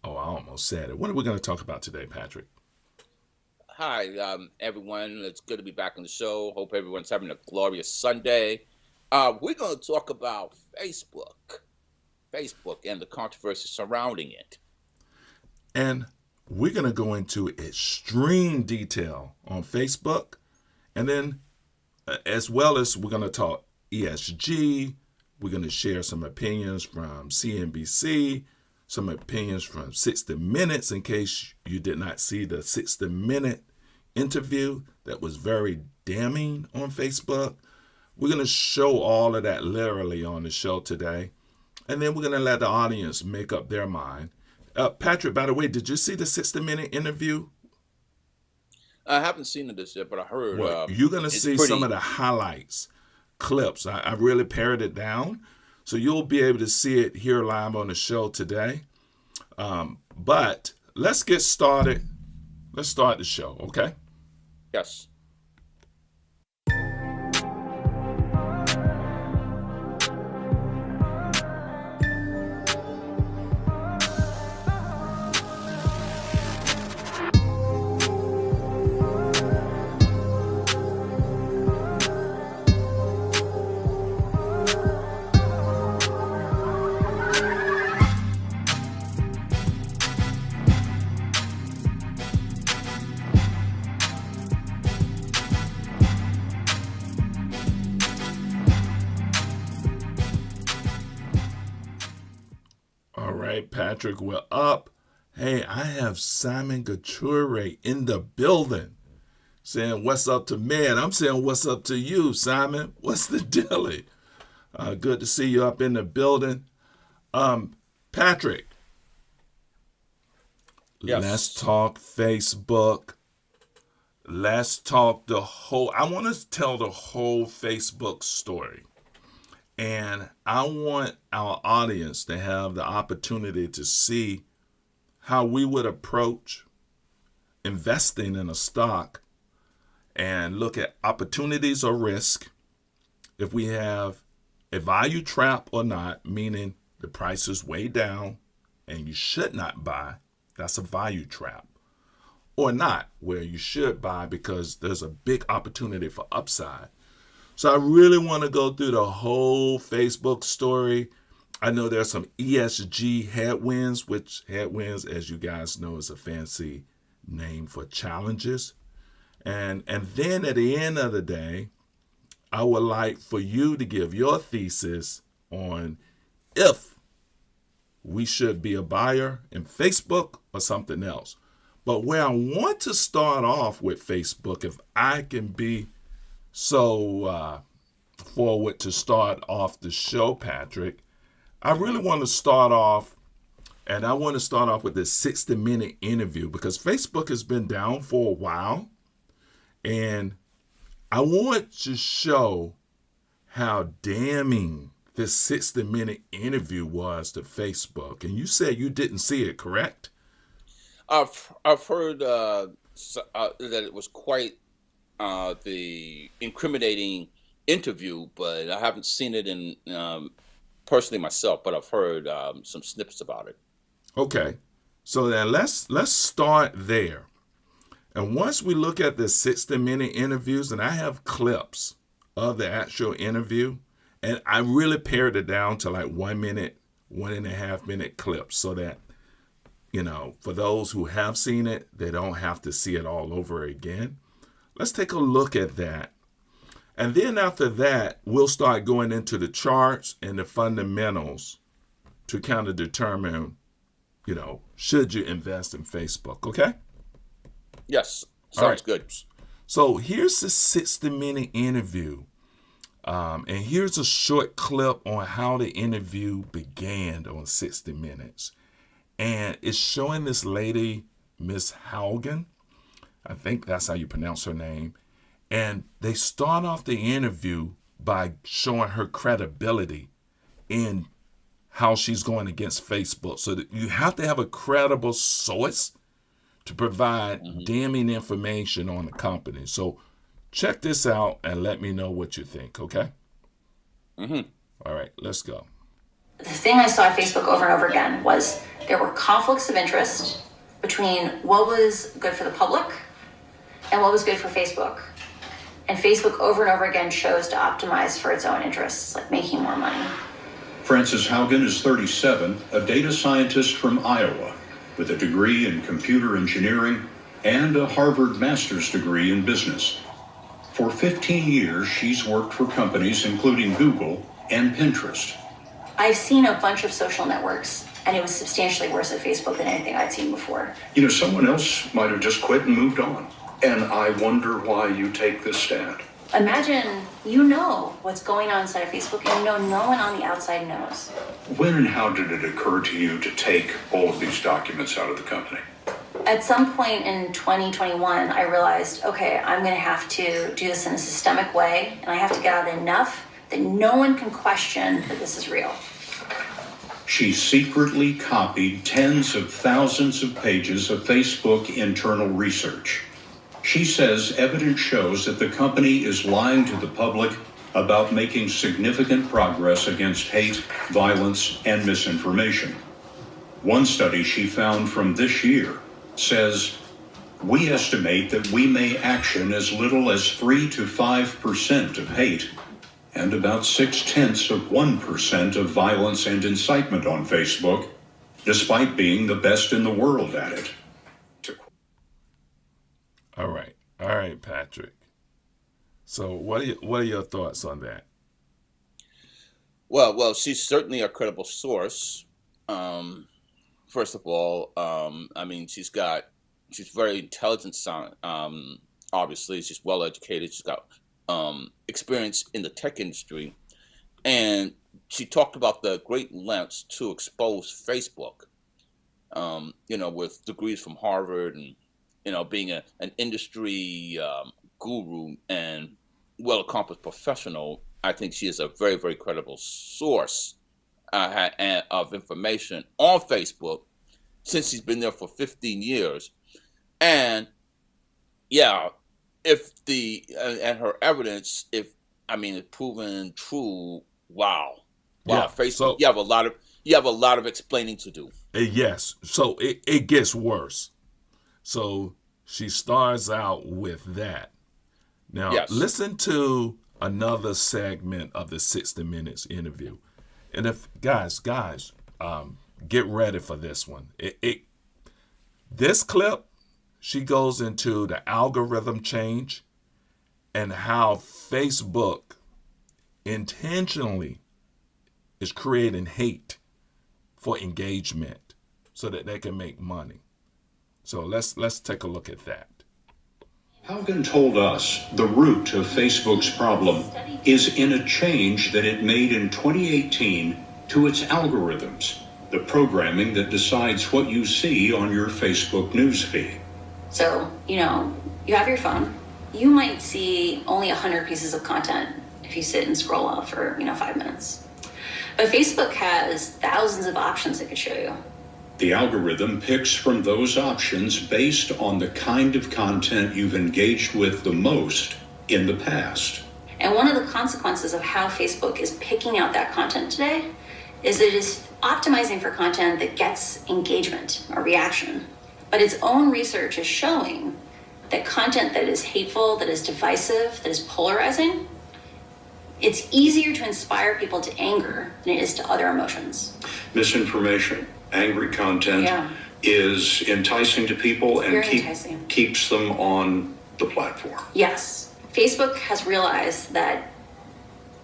Oh, I almost said it. What are we going to talk about today, Patrick? Hi, everyone. It's good to be back on the show. Hope everyone's having a glorious Sunday. We're going to talk about Facebook and the controversy surrounding it. And we're going to go into extreme detail on Facebook. And then, as well as we're going to talk ESG, we're going to share some opinions from CNBC, some opinions from 60 Minutes, in case you did not see the 60-minute interview that was very damning on Facebook. We're going to show all of that literally on the show today. And then we're going to let the audience make up their mind. Patrick, by the way, did you see the 60-minute interview? I haven't seen this yet, but I heard Well, you're going to it's see some of pretty. the highlights, clips. I really pared it down. So you'll be able to see it here live on the show today. But let's get started. Let's start the show, okay? Yes. All right, Patrick, we're up. Hey, I have Simon Gature in the building saying, "What's up to man?" I'm saying, "What's up to you, Simon? What's the dilly?" Good to see you up in the building. Patrick, let's Yes. talk Facebook. Let's talk the whole. I want to tell the whole Facebook story. And I want our audience to have the opportunity to see how we would approach investing in a stock and look at opportunities or risk if we have a value trap or not, meaning the price is way down and you should not buy. That's a value trap. Or not, where you should buy because there's a big opportunity for upside. So I really want to go through the whole Facebook story. I know there's some ESG headwinds, which headwinds, as you guys know, is a fancy name for challenges. And then at the end of the day, I would like for you to give your thesis on if we should be a buyer in Facebook or something else. But where I want to start off with Facebook, if I can be so forward to start off the show, Patrick, I really Hmm. want to start off, and I want to start off with this 60-minute interview because Facebook has been down for a while, and I want to show how damning this 60-minute interview was to Facebook. And you said you didn't see it, correct? I've heard that it was quite the incriminating interview, but I haven't seen it in personally myself. But I've heard some snippets about it. Okay. So then let's start there. And once we look at the 60-minute interviews, and I have clips of the actual interview, and I really pared it down to like 1 minute, 1.5 minute clips so that, for those who have seen it, they don't have to see it all over again. Let's take a look at that. And then after that, we'll start going into the charts and the fundamentals to kind of determine, should you invest in Facebook, okay? Yes, All right. sounds good. So here's the 60-minute interview. And here's a short clip on how the interview began on 60 Minutes. And it's showing this lady, Miss Haugen. I think that's how you pronounce her name. And they start off the interview by showing her credibility in how she's going against Facebook. So that you have to have a credible source to provide Hmm. damning information on the company. So check this out and let me know what you think, okay? Hmm. All right, let's go. The thing I saw on Facebook over and over again was There were conflicts of interest between what was good for the public and what was good for Facebook. And Facebook over and over again chose to optimize for its own interests, like making more money. Frances Haugen is 37, a data scientist from Iowa with a degree in computer engineering and a Harvard master's degree in business. For 15 years, she's worked for companies including Google and Pinterest. I've seen a bunch of social networks, and it was substantially worse at Facebook than anything I'd seen before. You know, someone else might have just quit and moved on. And I wonder why you take this stand. Imagine you know what's going on inside of Facebook, and you know no one on the outside knows. When and how did it occur to you to take all of these documents out of the company? At some point in 2021, I realized, okay, I'm going to have to do this in a systemic way, and I have to get out enough that no one can question that this is real. She secretly copied tens of thousands of pages of Facebook internal research. She says evidence shows that the company is lying to the public about making significant progress against hate, violence, and misinformation. One study she found from this year says, we estimate that we may action as little as 3 to 5% of hate and about 0.6% of violence and incitement on Facebook, despite being the best in the world at it. All right, Patrick. So what are your thoughts on that? Well, she's certainly a credible source. First of all, I mean, she's very intelligent. Obviously, she's well educated. She's got experience in the tech industry, and she talked about the great lengths to expose Facebook. With degrees from Harvard and being an industry guru and well-accomplished professional, I think she is a very, very credible source of information on Facebook since she's been there for 15 years. And yeah, and her evidence, it's proven true. Wow, Yeah, Facebook, so you have a lot of explaining to do. yes, so it gets worse. So she starts out with that. Now, Yes. listen to another segment of the 60 Minutes interview. And if guys, get ready for this one. This clip, she goes into the algorithm change and how Facebook intentionally is creating hate for engagement so that they can make money. So let's take a look at that. Haugen told us the root of Facebook's problem is in a change that it made in 2018 to its algorithms, the programming that decides what you see on your Facebook newsfeed. So, you have your phone. You might see only 100 pieces of content if you sit and scroll out for, 5 minutes. But Facebook has thousands of options it could show you. The algorithm picks from those options based on the kind of content you've engaged with the most in the past. And one of the consequences of how Facebook is picking out that content today is it is optimizing for content that gets engagement or reaction. But its own research is showing that content that is hateful, that is divisive, that is polarizing, it's easier to inspire people to anger than it is to other emotions. Misinformation, angry content is enticing to people and keeps them on the platform. Yes. Facebook has realized that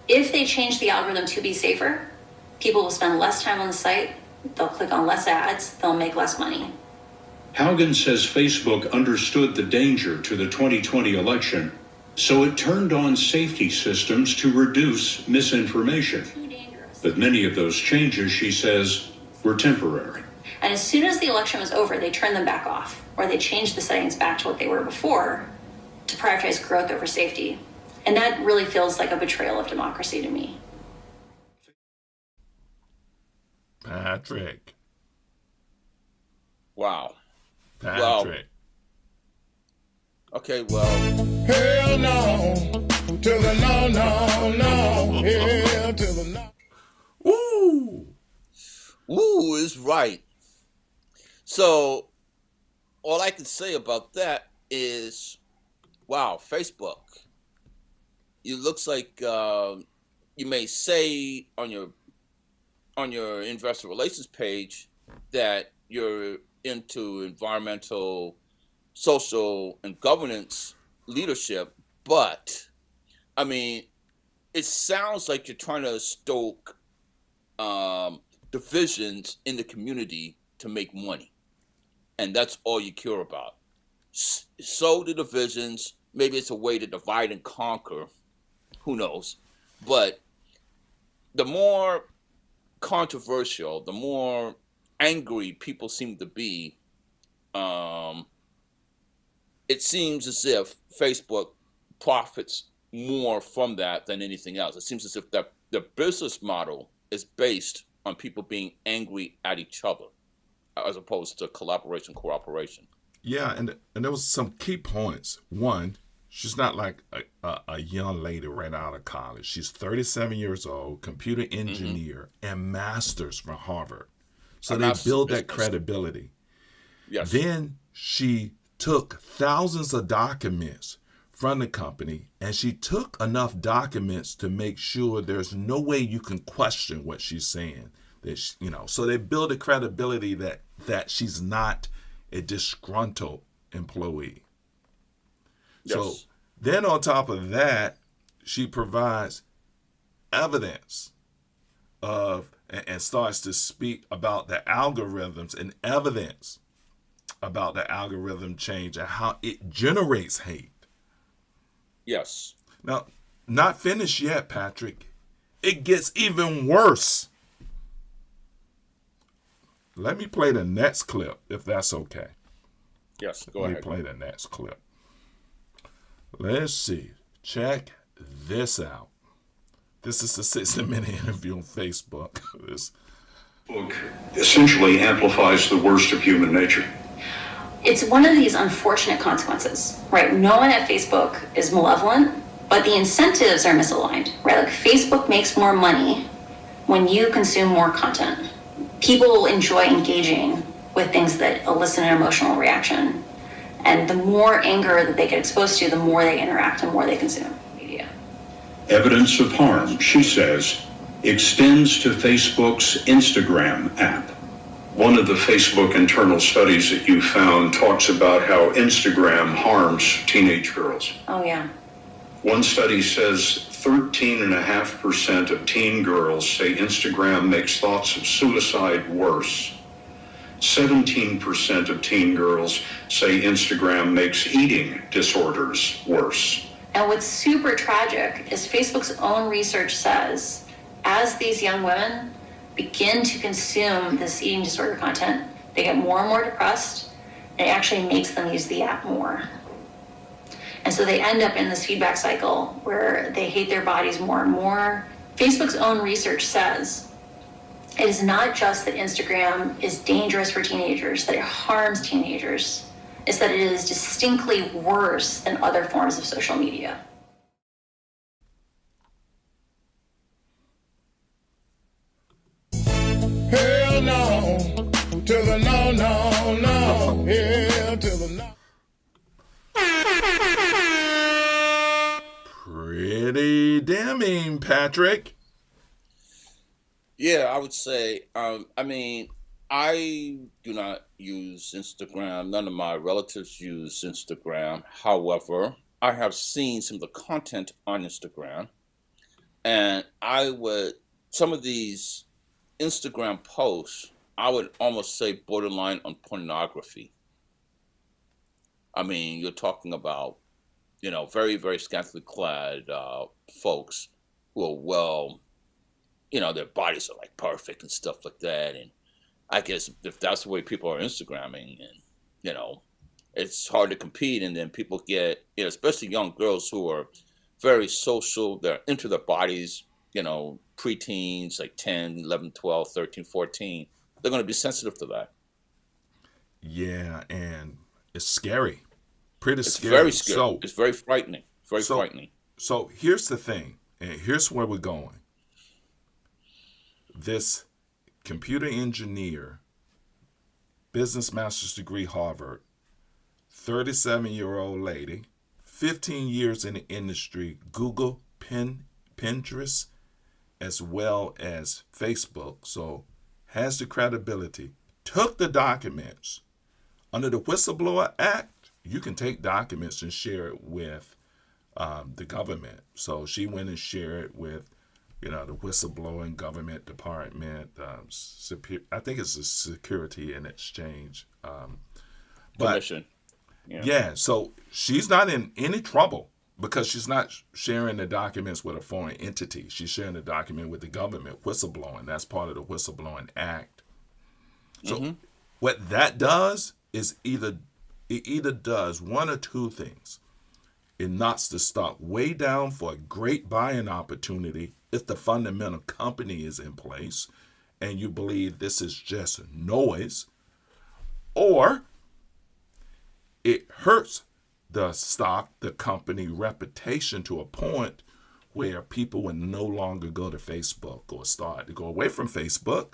if they change the algorithm to be safer, people will spend less time on the site, they'll click on less ads, they'll make less money. Haugen says Facebook understood the danger to the 2020 election, so it turned on safety systems to reduce misinformation. But many of those changes, she says, were temporary. And as soon as the election was over, they turned them back off, or they changed the settings back to what they were before to prioritize growth over safety. And that really feels like a betrayal of democracy to me. Patrick. Wow. Patrick. Okay, well. Hell no. To the no, no, no. Hell to the no. Ooh. Ooh is right. So all I can say about that is, wow, Facebook. It looks like you may say on your investor relations page that you're into environmental, social, and governance leadership, but I mean, it sounds like you're trying to stoke divisions in the community to make money, and that's all you care about. Sow the divisions. Maybe it's a way to divide and conquer. Who knows? But the more controversial, the more angry people seem to be, um, it seems as if Facebook profits more from that than anything else. It seems as if that the business model is based on people being angry at each other as opposed to collaboration, cooperation. Yeah, and there was some key points. One, she's not like a young lady right out of college. She's 37 years old, computer engineer, and masters from Harvard. So they build that credibility. Yes. Then she took thousands of documents from the company, and she took enough documents to make sure there's no way you can question what she's saying. That so they build a credibility that she's not a disgruntled employee. Yes. So then on top of that, she provides evidence of and starts to speak about the algorithms and evidence about the algorithm change and how it generates hate. Yes. Now, not finished yet, Patrick. It gets even worse. Let me play the next clip, if that's okay. Yes, go ahead. Let me play the next clip. Let's see. Check this out. This is the 60-minute interview on Facebook. This book essentially amplifies the worst of human nature. It's one of these unfortunate consequences, right? No one at Facebook is malevolent, but the incentives are misaligned, right? Like Facebook makes more money when you consume more content. People enjoy engaging with things that elicit an emotional reaction. And the more anger that they get exposed to, the more they interact and more they consume media. Evidence of harm, she says, extends to Facebook's Instagram app. One of the Facebook internal studies that you found talks about how Instagram harms teenage girls. Oh, yeah. One study says 13.5% of teen girls say Instagram makes thoughts of suicide worse. 17% of teen girls say Instagram makes eating disorders worse. And what's super tragic is Facebook's own research says, as these young women begin to consume this eating disorder content, they get more and more depressed, and it actually makes them use the app more. And so they end up in this feedback cycle where they hate their bodies more and more. Facebook's own research says it is not just that Instagram is dangerous for teenagers, that it harms teenagers. It's that it is distinctly worse than other forms of social media. Hell no, to the no, no, no. Hell to the no. pretty damning, Patrick. Yeah, I would say, I mean, I do not use Instagram. None of my relatives use Instagram. However, I have seen some of the content on Instagram, and some of these Instagram posts, I would almost say borderline on pornography. I mean, you're talking about, very, very scantily clad folks who are their bodies are like perfect and stuff like that. And I guess if that's the way people are Instagramming, and it's hard to compete. And then people get, especially young girls who are very social, they're into their bodies, preteens, like 10, 11, 12, 13, 14, they're going to be sensitive to that. Yeah, and it's scary. Pretty It's scary. very scary. It's very frightening. Very frightening. So here's the thing, and here's where we're going. This computer engineer business master's degree, Harvard, 37-year-old lady, 15 years in the industry, Google, Pinterest, as well as Facebook, so has the credibility, took the documents. Under the Whistleblower Act, you can take documents and share it with the government. So she went and shared it with, the whistleblowing government department. I think it's the Security and Exchange Commission. Yeah, so she's not in any trouble because she's not sharing the documents with a foreign entity. She's sharing the document with the government, whistleblowing. That's part of the Whistleblowing Act. So what that does is it either does one or two things. It knocks the stock way down for a great buying opportunity if the fundamental company is in place and you believe this is just noise, or it hurts the stock, the company reputation to a point where people will no longer go to Facebook or start to go away from Facebook,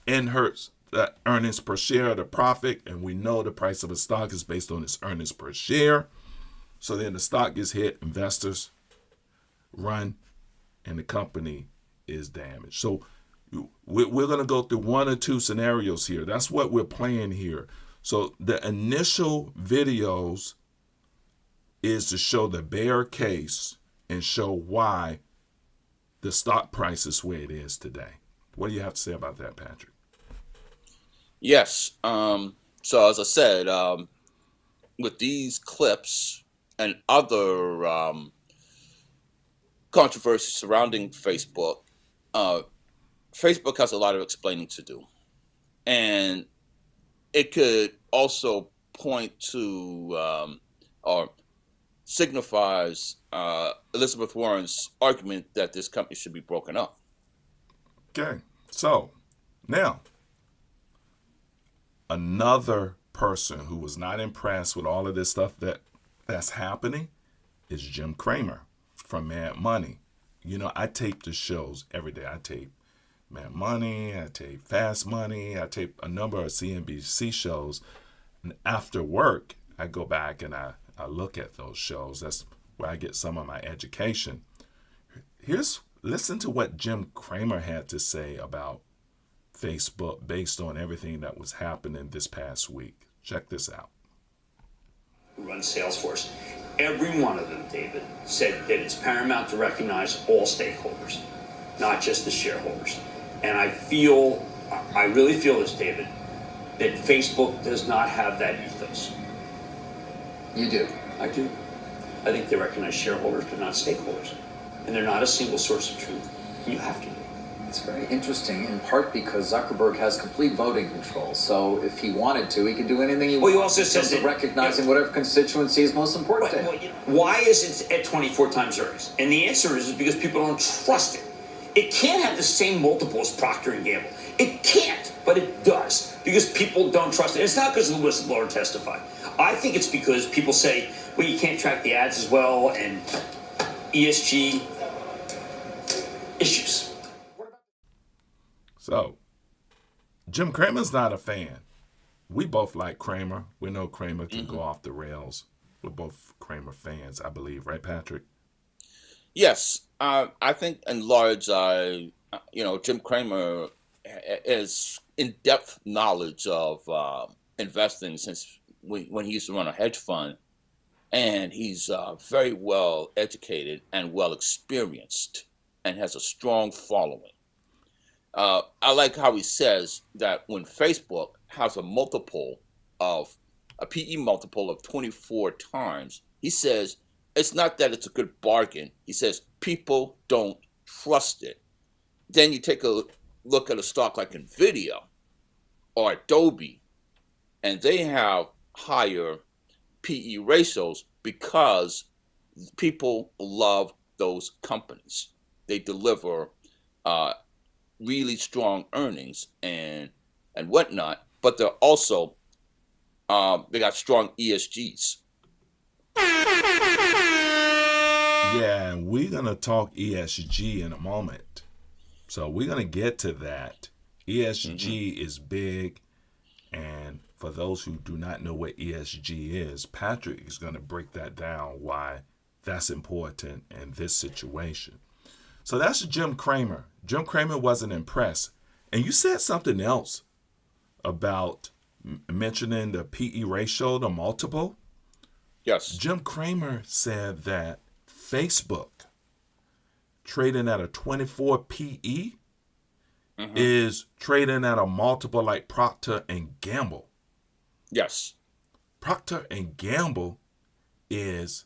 and hurts the earnings per share, the profit. And we know the price of a stock is based on its earnings per share. So then the stock gets hit, investors run, and the company is damaged. So we're going to go through one or two scenarios here. That's what we're playing here. So the initial videos is to show the bear case and show why the stock price is where it is today. What do you have to say about that, Patrick? Yes. So as I said, with these clips and other controversies surrounding Facebook, Facebook has a lot of explaining to do. And it could also point to or signifies Elizabeth Warren's argument that this company should be broken up. Okay, so now another person who was not impressed with all of this stuff that's happening is Jim Cramer from Mad Money. I tape the shows every day. I tape Mad Money, I tape Fast Money, I tape a number of CNBC shows. And after work, I go back and I look at those shows. That's where I get some of my education. Listen to what Jim Cramer had to say about Facebook based on everything that was happening this past week. Check this out. Who runs Salesforce. Every one of them, David, said that it's paramount to recognize all stakeholders, not just the shareholders. And I really feel this, David, that Facebook does not have that ethos. You do? I do. I think they recognize shareholders, but not stakeholders. And they're not a single source of truth. You have to. It's very interesting, in part because Zuckerberg has complete voting control. So if he wanted to, he could do anything he wants. Well, he also says that recognizing whatever constituency is most important to him. Why is it at 24 times earnings? And the answer is because people don't trust it. It can't have the same multiple as Procter & Gamble. It can't, but it does, because people don't trust it. It's not because the whistleblower testified. I think it's because people say, well, you can't track the ads as well, and ESG issues. So, Jim Cramer's not a fan. We both like Cramer. We know Cramer can go off the rails. We're both Cramer fans, I believe. Right, Patrick? Yes. I think in large, Jim Cramer has in-depth knowledge of investing since when he used to run a hedge fund. And he's very well educated and well experienced and has a strong following. I like how he says that when Facebook has a PE multiple of 24 times, he says it's not that it's a good bargain. He says people don't trust it. Then you take a look at a stock like Nvidia or Adobe, and they have higher PE ratios because people love those companies. They deliver really strong earnings and whatnot, but they're also they got strong ESGs. Yeah, and we're gonna talk ESG in a moment, so we're gonna get to that. ESG is big, and for those who do not know what ESG is, Patrick is going to break that down, why that's important in this situation. So that's Jim Cramer. Jim Cramer wasn't impressed. And you said something else about mentioning the PE ratio, the multiple. Yes. Jim Cramer said that Facebook trading at a 24 PE is trading at a multiple like Procter and Gamble. Yes. Procter and Gamble that's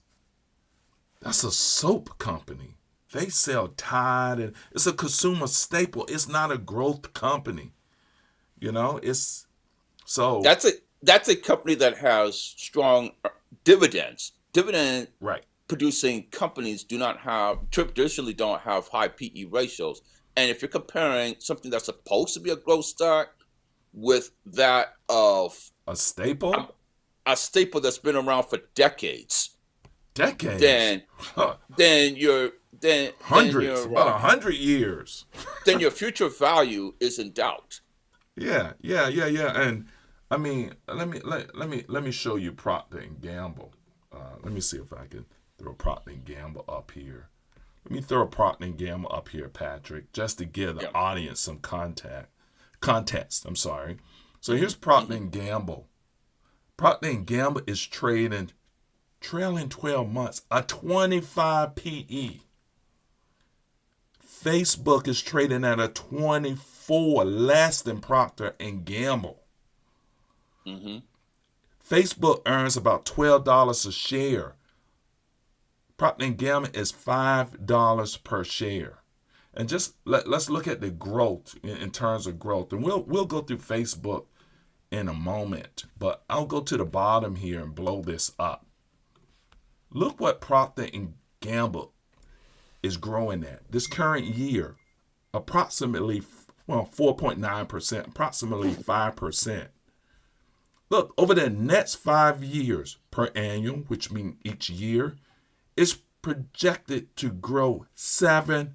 a soap company. They sell Tide, and it's a consumer staple. It's not a growth company. It's so that's a company that has strong dividends. Dividend right. producing companies traditionally don't have high PE ratios. And if you're comparing something that's supposed to be a growth stock with that of a staple that's been around for decades, then hundreds, about 100 years, then your future value is in doubt. Yeah. And I mean, let me show you Procter and Gamble. Let me see if I can throw Procter and Gamble up here. Let me throw Procter and Gamble up here, Patrick, just to give the audience some context. I'm sorry. So here's Procter and Gamble. Procter and Gamble is trailing 12 months, a 25 PE. Facebook is trading at a 24, less than Procter and Gamble. Facebook earns about $12 a share. Procter and Gamble is $5 per share. And just let's look at the growth in terms of growth. And we'll go through Facebook in a moment, but I'll go to the bottom here and blow this up. Look what Procter and Gamble is growing at this current year, approximately 4.9%, approximately 5%. Look, over the next 5 years per annum, which means each year, is projected to grow 7%.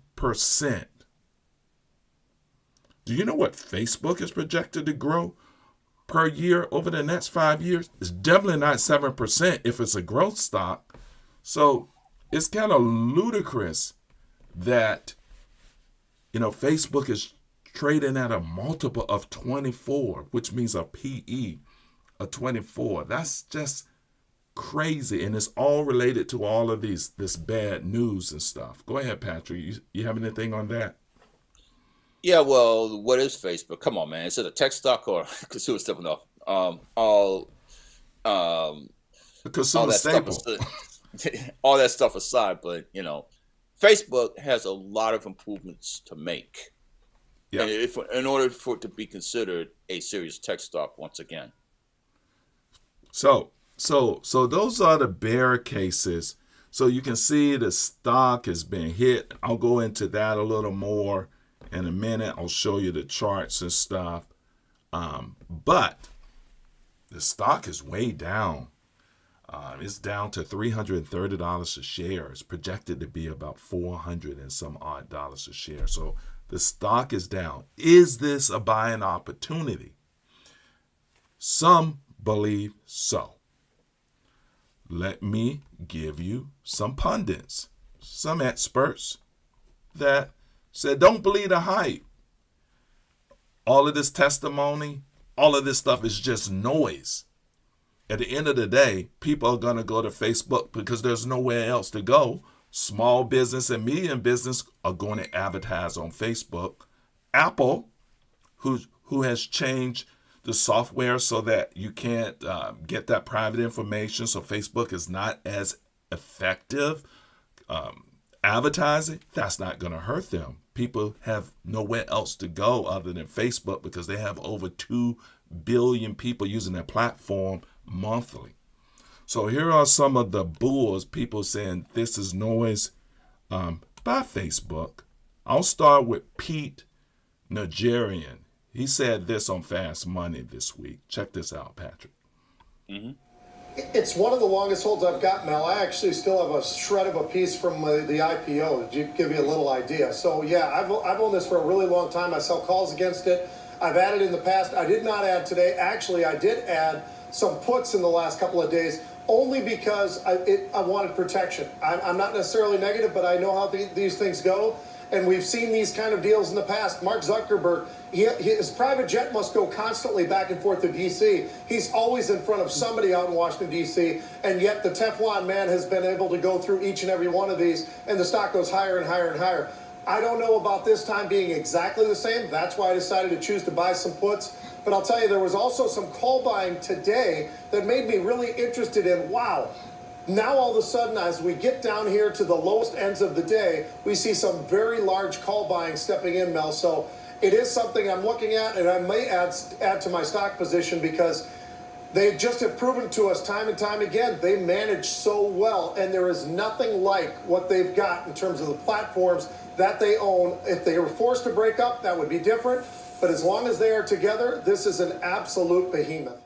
Do you know what Facebook is projected to grow per year over the next 5 years? It's definitely not 7% if it's a growth stock. So it's kind of ludicrous that, Facebook is trading at a multiple of 24, which means a PE of 24. That's just crazy, and it's all related to all of this bad news and stuff. Go ahead, Patrick. You have anything on that? Yeah, well, what is Facebook? Come on, man. Is it a tech stock or consumer stuff? No. The consumer staple. All that stuff aside, but Facebook has a lot of improvements to make. Yeah. And in order for it to be considered a serious tech stock once again. So those are the bear cases. So you can see the stock has been hit. I'll go into that a little more in a minute. I'll show you the charts and stuff. But the stock is way down. It's down to $330 a share. It's projected to be about $400 and some odd dollars a share. So the stock is down. Is this a buying opportunity? Some believe so. Let me give you some pundits, some experts that said, don't believe the hype. All of this testimony, all of this stuff is just noise. At the end of the day, people are going to go to Facebook because there's nowhere else to go. Small business and medium business are going to advertise on Facebook. Apple, who has changed the software so that you can't get that private information, so Facebook is not as effective advertising, that's not going to hurt them. People have nowhere else to go other than Facebook because they have over 2 billion people using their platform monthly. So here are some of the bulls, people saying this is noise by Facebook. I'll start with Pete Nigerian. He said this on Fast Money this week. Check this out, Patrick. Mm-hmm. It's one of the longest holds I've got, Mel. I actually still have a shred of a piece from the IPO to give you a little idea. So, yeah, I've owned this for a really long time. I sell calls against it. I've added in the past. I did not add today. Actually, I did add some puts in the last couple of days, only because I wanted protection. I'm not necessarily negative, but I know how these things go. And we've seen these kind of deals in the past. Mark Zuckerberg, his private jet must go constantly back and forth to D.C. He's always in front of somebody out in Washington, D.C., and yet the Teflon man has been able to go through each and every one of these, and the stock goes higher and higher and higher. I don't know about this time being exactly the same. That's why I decided to choose to buy some puts. But I'll tell you, there was also some call buying today that made me really interested in, wow, now all of a sudden, as we get down here to the lowest ends of the day, we see some very large call buying stepping in, Mel. So it is something I'm looking at, and I may add to my stock position, because they just have proven to us time and time again, they manage so well, and there is nothing like what they've got in terms of the platforms that they own. If they were forced to break up, that would be different. But as long as they are together, this is an absolute behemoth.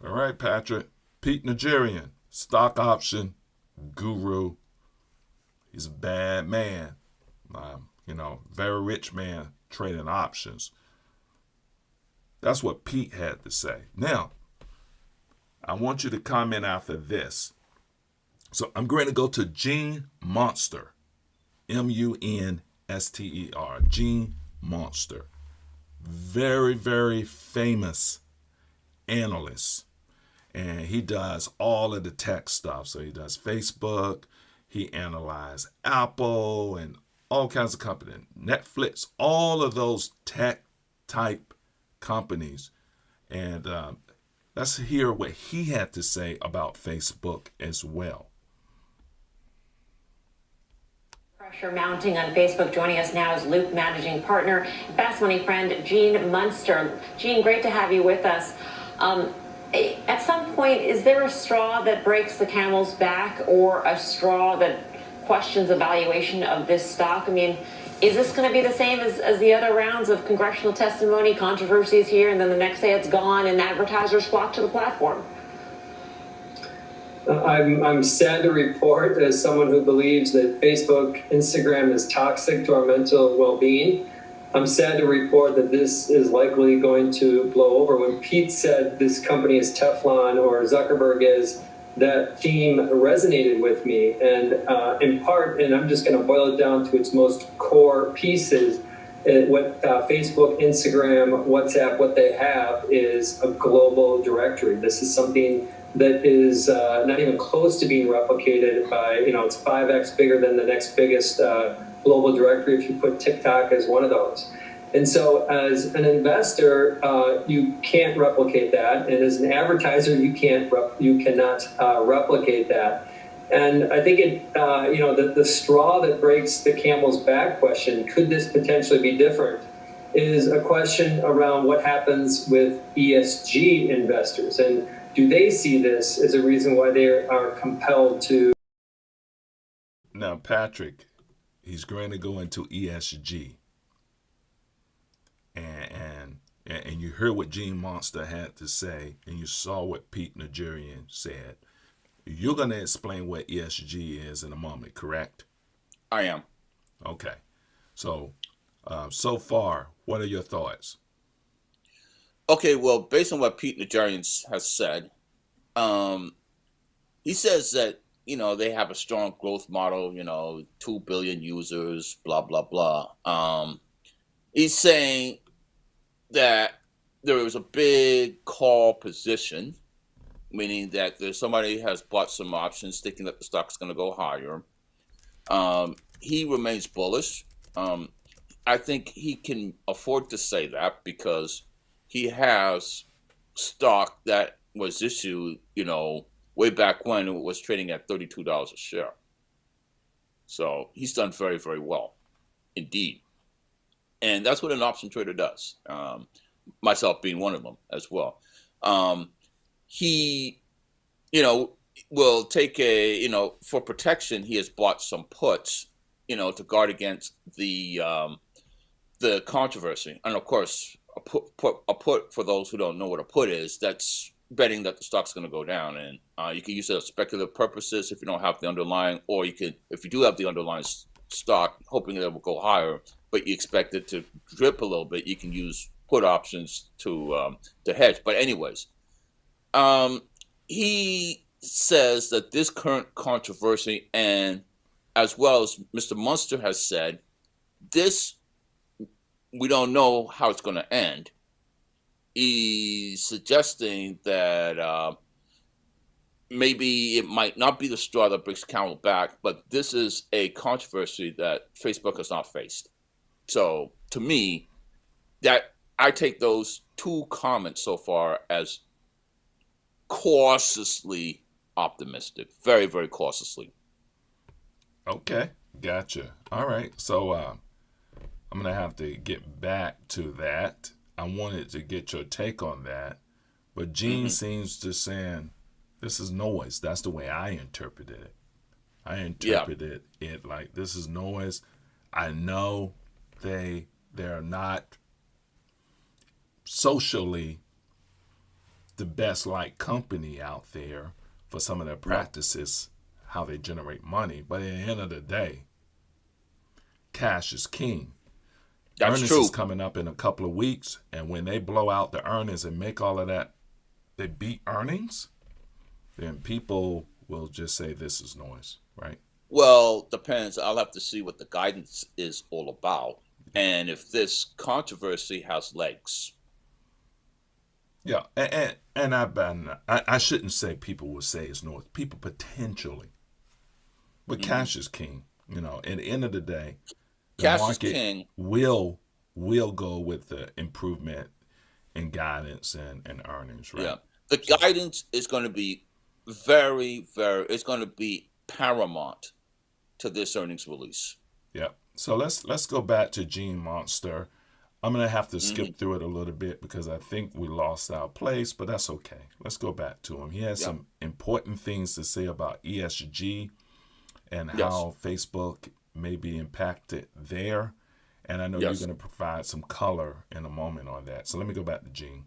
All right, Patrick. Pete Nigerian, stock option guru. He's a bad man. Very rich man trading options. That's what Pete had to say. Now, I want you to comment after this. So I'm going to go to Gene Monster, Munster, Gene Monster. Very, very famous analyst. And he does all of the tech stuff. So he does Facebook, he analyzes Apple and all kinds of companies, Netflix, all of those tech type companies. And let's hear what he had to say about Facebook as well. Pressure mounting on Facebook. Joining us now is Loop Managing Partner, Fast Money friend, Gene Munster. Gene, great to have you with us. At some point, is there a straw that breaks the camel's back, or a straw that questions the valuation of this stock? I mean, is this going to be the same as the other rounds of congressional testimony, controversies here, and then the next day it's gone and advertisers flock to the platform? I'm sad to report, as someone who believes that Facebook, Instagram is toxic to our mental well-being, I'm sad to report that this is likely going to blow over. When Pete said this company is Teflon, or Zuckerberg is, that theme resonated with me. And in part, and I'm just going to boil it down to its most core pieces, what Facebook, Instagram, WhatsApp, what they have is a global directory. This is something that is not even close to being replicated by, it's 5x bigger than the next biggest global directory if you put TikTok as one of those. And so as an investor, you can't replicate that. And as an advertiser, you cannot replicate that. And I think the straw that breaks the camel's back question, could this potentially be different, is a question around what happens with ESG investors. And do they see this as a reason why they are compelled to? Now, Patrick, he's going to go into ESG. And you heard what Gene Monster had to say, and you saw what Pete Nigerian said. You're going to explain what ESG is in a moment, correct? I am. Okay. So, so far, what are your thoughts? Okay, well, based on what Pete Nigerian has said, he says that, they have a strong growth model, 2 billion users, blah, blah, blah. He's saying that there was a big call position, meaning that there's somebody has bought some options thinking that the stock's going to go higher. He remains bullish. I think he can afford to say that because he has stock that was issued, way back when it was trading at $32 a share. So he's done very, very well, indeed. And that's what an option trader does, myself being one of them as well. He, will take for protection, he has bought some puts, to guard against the controversy. And of course, a put, for those who don't know what a put is, that's betting that the stock's going to go down. And you can use it for speculative purposes if you don't have the underlying, or you can, if you do have the underlying stock, hoping that it will go higher, but you expect it to drip a little bit, you can use put options to hedge. But anyways, he says that this current controversy, and as well as Mr. Munster has said, this, we don't know how it's going to end. He's suggesting that maybe it might not be the straw that breaks the camel's back, but this is a controversy that Facebook has not faced. So to me, that I take those two comments so far as cautiously optimistic, very, very cautiously. Okay, gotcha. All right, so I'm gonna have to get back to that. I wanted to get your take on that, but Gene seems to saying this is noise. That's the way I interpreted it. I interpreted it like this is noise. I know they're not socially the best like company out there for some of their practices, how they generate money. But at the end of the day, cash is king. That's earnings true. is coming up in a couple of weeks, and when they blow out the earnings and make all of that, they beat earnings, then people will just say this is noise, right? Well, depends. I'll have to see what the guidance is all about, and if this controversy has legs. Yeah, and I shouldn't say people will say it's noise. People potentially, but cash is king. You know, at the end of the day, the Cash is market king. will go with the improvement in guidance and earnings, right? Yeah, the guidance is going to be very, very. It's going to be paramount to this earnings release. Yeah. So let's go back to Gene Monster. I'm gonna have to skip through it a little bit because I think we lost our place, but that's okay. Let's go back to him. He has some important things to say about ESG and how Facebook may be impacted there. And I know you're going to provide some color in a moment on that. So let me go back to Gene.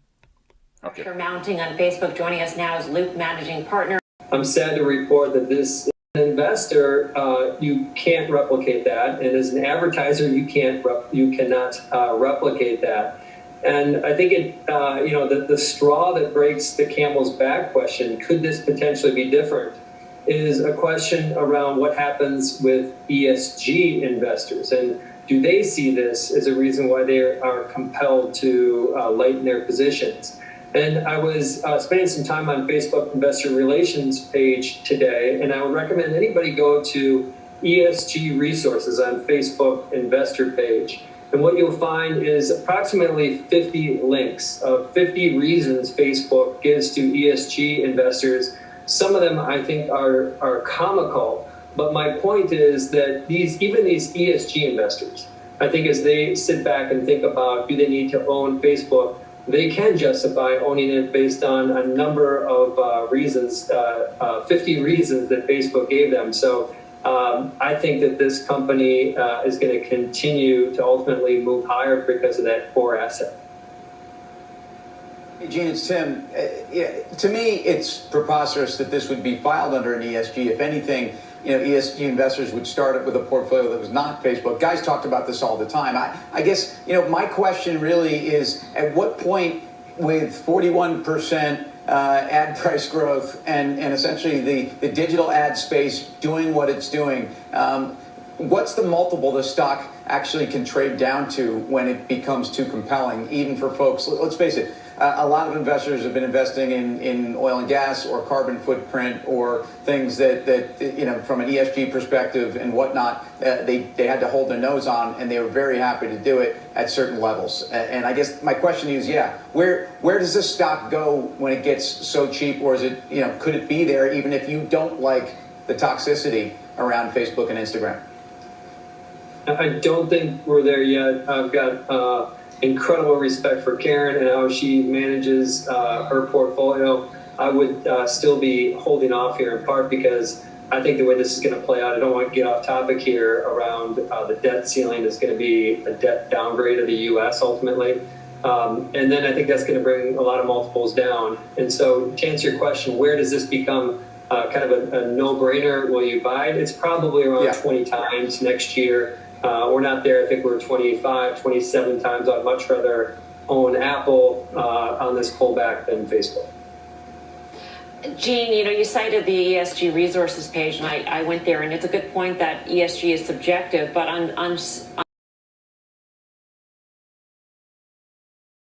Okay. Pressure mounting on Facebook. Joining us now is Loop managing partner. I'm sad to report that this investor, you can't replicate that, and as an advertiser, you cannot replicate that. And I think it, the straw that breaks the camel's back question, could this potentially be different, is a question around what happens with ESG investors, and do they see this as a reason why they are compelled to lighten their positions? And I was spending some time on Facebook Investor Relations page today, and I would recommend anybody go to ESG Resources on Facebook Investor page. And what you'll find is approximately 50 links of 50 reasons Facebook gives to ESG investors. Some of them I think are comical, but my point is that even these ESG investors, I think as they sit back and think about do they need to own Facebook, they can justify owning it based on a number of reasons, 50 reasons that Facebook gave them. So I think that this company is going to continue to ultimately move higher because of that core asset. Hey, Gene, it's Tim. To me, it's preposterous that this would be filed under an ESG. If anything, ESG investors would start it with a portfolio that was not Facebook. Guys talked about this all the time. I guess, my question really is, at what point with 41% ad price growth and essentially the digital ad space doing what it's doing, what's the multiple the stock actually can trade down to when it becomes too compelling, even for folks? Let's face it, a lot of investors have been investing in oil and gas or carbon footprint or things that from an ESG perspective and whatnot, they had to hold their nose on, and they were very happy to do it at certain levels. And I guess my question is, where does this stock go when it gets so cheap, or is it, could it be there even if you don't like the toxicity around Facebook and Instagram? I don't think we're there yet. I've got incredible respect for Karen and how she manages her portfolio. I would still be holding off here in part because I think the way this is going to play out, I don't want to get off topic here around the debt ceiling is going to be a debt downgrade of the U.S. ultimately. And then I think that's going to bring a lot of multiples down. And so to answer your question, where does this become kind of a no-brainer? Will you buy it? It's probably around 20 times next year. We're not there. I think we're 25, 27 times. I'd much rather own Apple on this pullback than Facebook. Gene, you cited the ESG resources page, and I went there, and it's a good point that ESG is subjective, but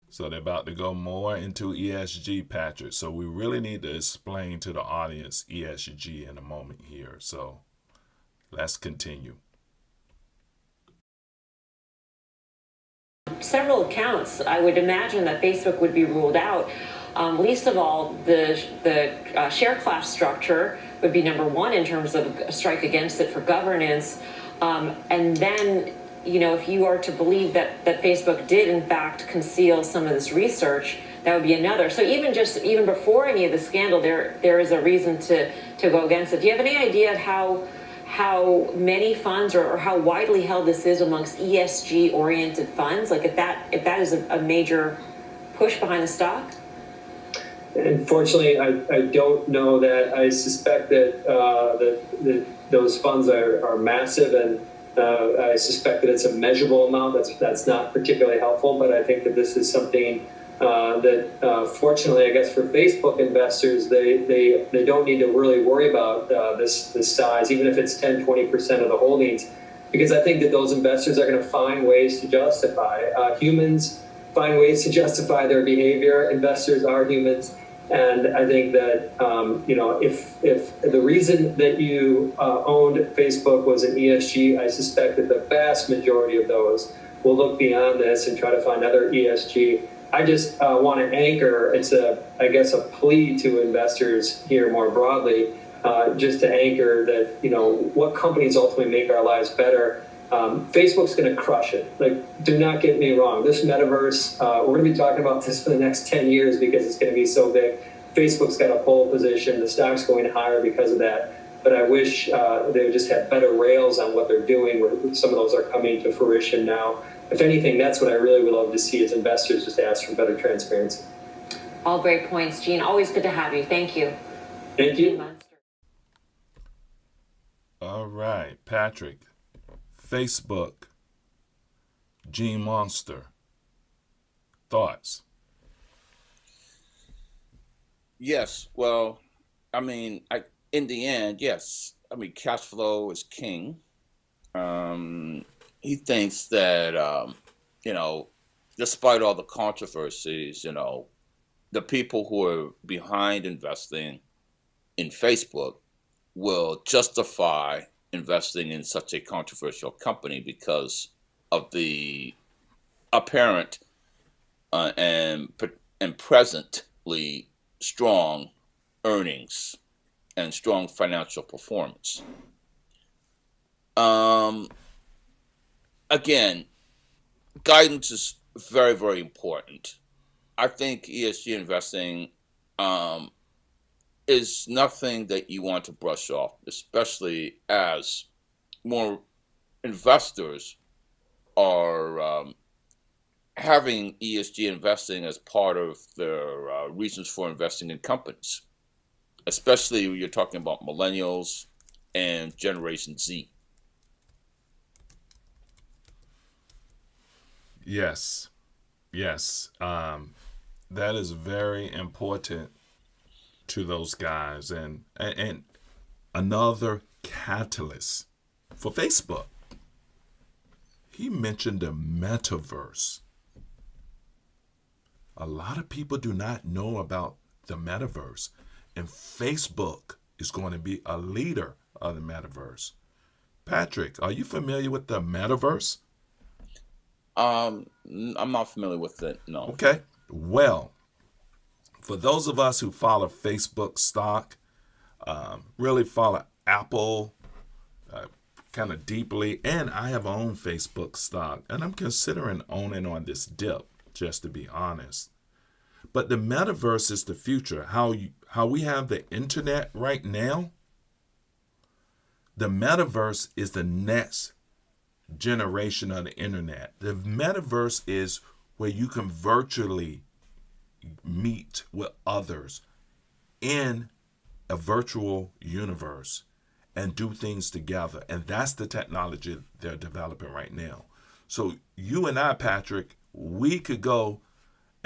So they're about to go more into ESG, Patrick. So we really need to explain to the audience ESG in a moment here. So let's continue. Several accounts, I would imagine that Facebook would be ruled out. Least of all, the share class structure would be number one in terms of a strike against it for governance. And then, if you are to believe that Facebook did in fact conceal some of this research, that would be another. So even before any of the scandal, there is a reason to go against it. Do you have any idea of how many funds or how widely held this is amongst ESG oriented funds? Like if that is a major push behind the stock? Unfortunately, I don't know that. I suspect that that those funds are massive, and I suspect that it's a measurable amount. That's not particularly helpful, but I think that this is something that fortunately, I guess, for Facebook investors, they don't need to really worry about this size, even if it's 10-20% of the holdings, because I think that those investors are going to find ways to justify. Humans find ways to justify their behavior. Investors are humans. And I think that, if the reason that you owned Facebook was an ESG, I suspect that the vast majority of those will look beyond this and try to find other ESG. I just want to anchor, it's a plea to investors here more broadly, just to anchor that, what companies ultimately make our lives better. Facebook's going to crush it. Like, do not get me wrong. This metaverse, we're going to be talking about this for the next 10 years because it's going to be so big. Facebook's got a pole position. The stock's going higher because of that. But I wish they would just have better rails on what they're doing, where some of those are coming to fruition now. If anything, that's what I really would love to see as investors, just ask for better transparency. All great points, Gene. Always good to have you. Thank you. Thank you. All right, Patrick. Facebook, Gene Monster, thoughts? Yes, well, in the end, yes. Cash flow is king. He thinks that, despite all the controversies, the people who are behind investing in Facebook will justify investing in such a controversial company because of the apparent and presently strong earnings and strong financial performance. Again, guidance is very, very important. I think ESG investing is nothing that you want to brush off, especially as more investors are having ESG investing as part of their reasons for investing in companies, especially when you're talking about millennials and Generation Z. Yes. That is very important to those guys, and another catalyst for Facebook. He mentioned the metaverse. A lot of people do not know about the metaverse, and Facebook is going to be a leader of the metaverse. Patrick, are you familiar with the metaverse? I'm not familiar with it, no. Okay. Well, for those of us who follow Facebook stock, really follow Apple kind of deeply, and I have owned Facebook stock, and I'm considering owning on this dip, just to be honest. But the metaverse is the future. How we have the internet right now, the metaverse is the next generation of the internet. The metaverse is where you can virtually meet with others in a virtual universe and do things together. And that's the technology they're developing right now. So you and I, Patrick, we could go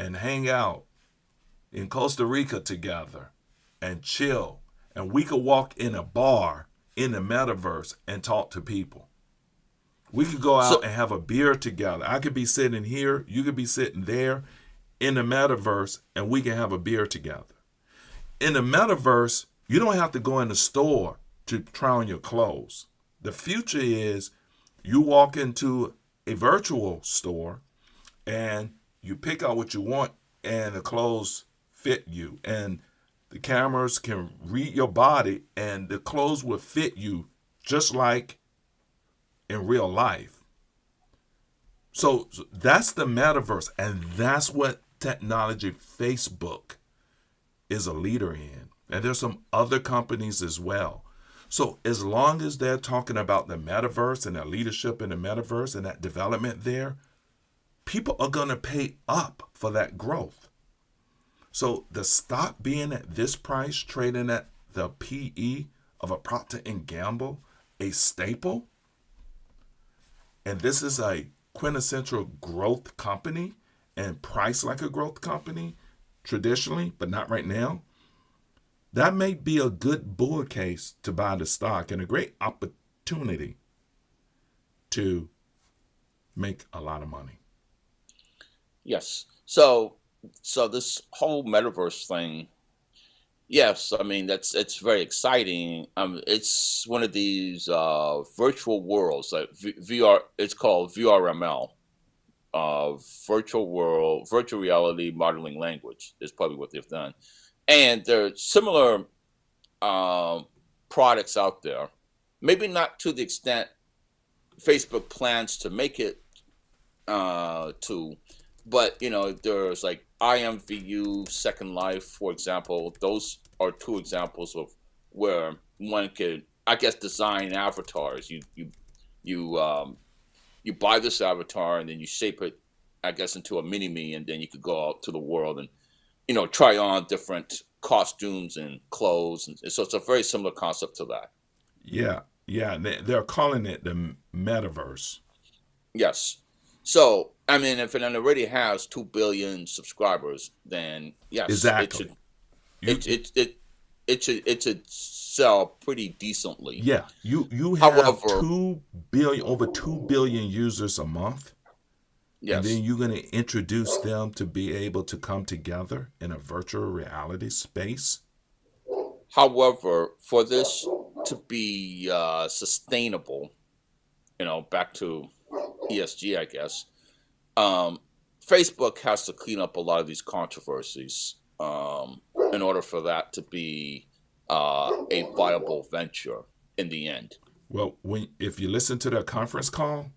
and hang out in Costa Rica together and chill. And we could walk in a bar in the metaverse and talk to people. We could go out and have a beer together. I could be sitting here, you could be sitting there in the metaverse, and we can have a beer together. In the metaverse, you don't have to go in the store to try on your clothes. The future is you walk into a virtual store and you pick out what you want and the clothes fit you. And the cameras can read your body and the clothes will fit you just like in real life. So that's the metaverse, and that's what technology Facebook is a leader in. And there's some other companies as well. So as long as they're talking about the metaverse and their leadership in the metaverse and that development there, people are going to pay up for that growth. So the stock being at this price, trading at the PE of a Procter & Gamble, a staple, and this is a quintessential growth company and priced like a growth company traditionally, but not right now, that may be a good bull case to buy the stock and a great opportunity to make a lot of money. Yes. So this whole metaverse thing, yes, I mean it's very exciting. It's one of these virtual worlds, like VR. It's called VRML, virtual reality modeling language is probably what they've done, and there are similar products out there. Maybe not to the extent Facebook plans to make it to. But, there's like IMVU, Second Life, for example. Those are two examples of where one could, I guess, design avatars. You buy this avatar and then you shape it, I guess, into a mini-me, and then you could go out to the world and, try on different costumes and clothes. And so it's a very similar concept to that. Yeah. They're calling it the metaverse. Yes. So, I mean, if it already has 2 billion subscribers, then yes, exactly. It should sell pretty decently. Yeah, you have over 2 billion users a month. Yes. And then you're going to introduce them to be able to come together in a virtual reality space. However, for this to be sustainable, back to ESG, I guess, Facebook has to clean up a lot of these controversies in order for that to be a viable venture in the end. Well, if you listen to their conference call,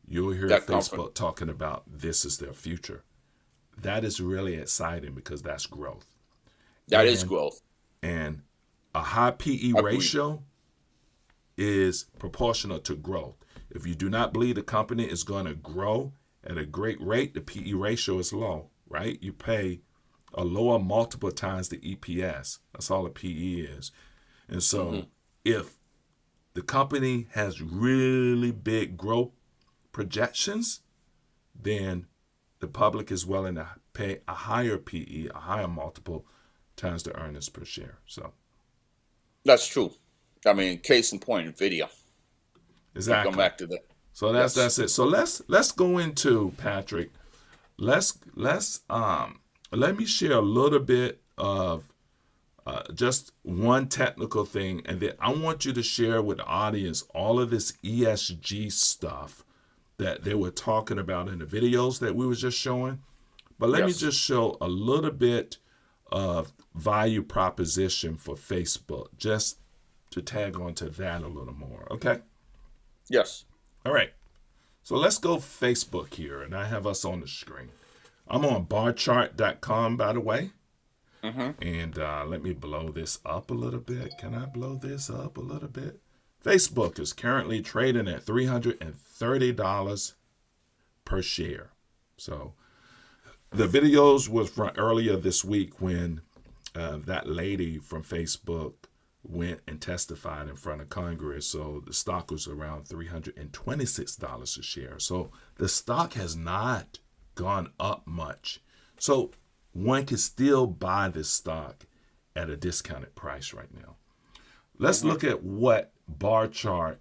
you'll hear Facebook talking about this is their future. That is really exciting because that's growth. That is growth. And a high PE ratio is proportional to growth. If you do not believe the company is going to grow at a great rate, the PE ratio is low, right? You pay a lower multiple times the EPS. That's all a PE is. And so if the company has really big growth projections, then the public is willing to pay a higher PE, a higher multiple times the earnings per share. So that's true. I mean, case in point, NVIDIA. Exactly. Come back to that. So that's it. So let's go into, Patrick. Let me share a little bit of just one technical thing, and then I want you to share with the audience all of this ESG stuff that they were talking about in the videos that we were just showing. But let me just show a little bit of value proposition for Facebook, just to tag on to that a little more. Okay? Yes. All right. So let's go Facebook here, and I have us on the screen. I'm on barchart.com, by the way. And let me blow this up a little bit. Can I blow this up a little bit? Facebook is currently trading at $330 per share. So the videos was from earlier this week when that lady from Facebook went and testified in front of Congress. So the stock was around $326 a share. So the stock has not gone up much. So one can still buy this stock at a discounted price right now. Let's look at what bar chart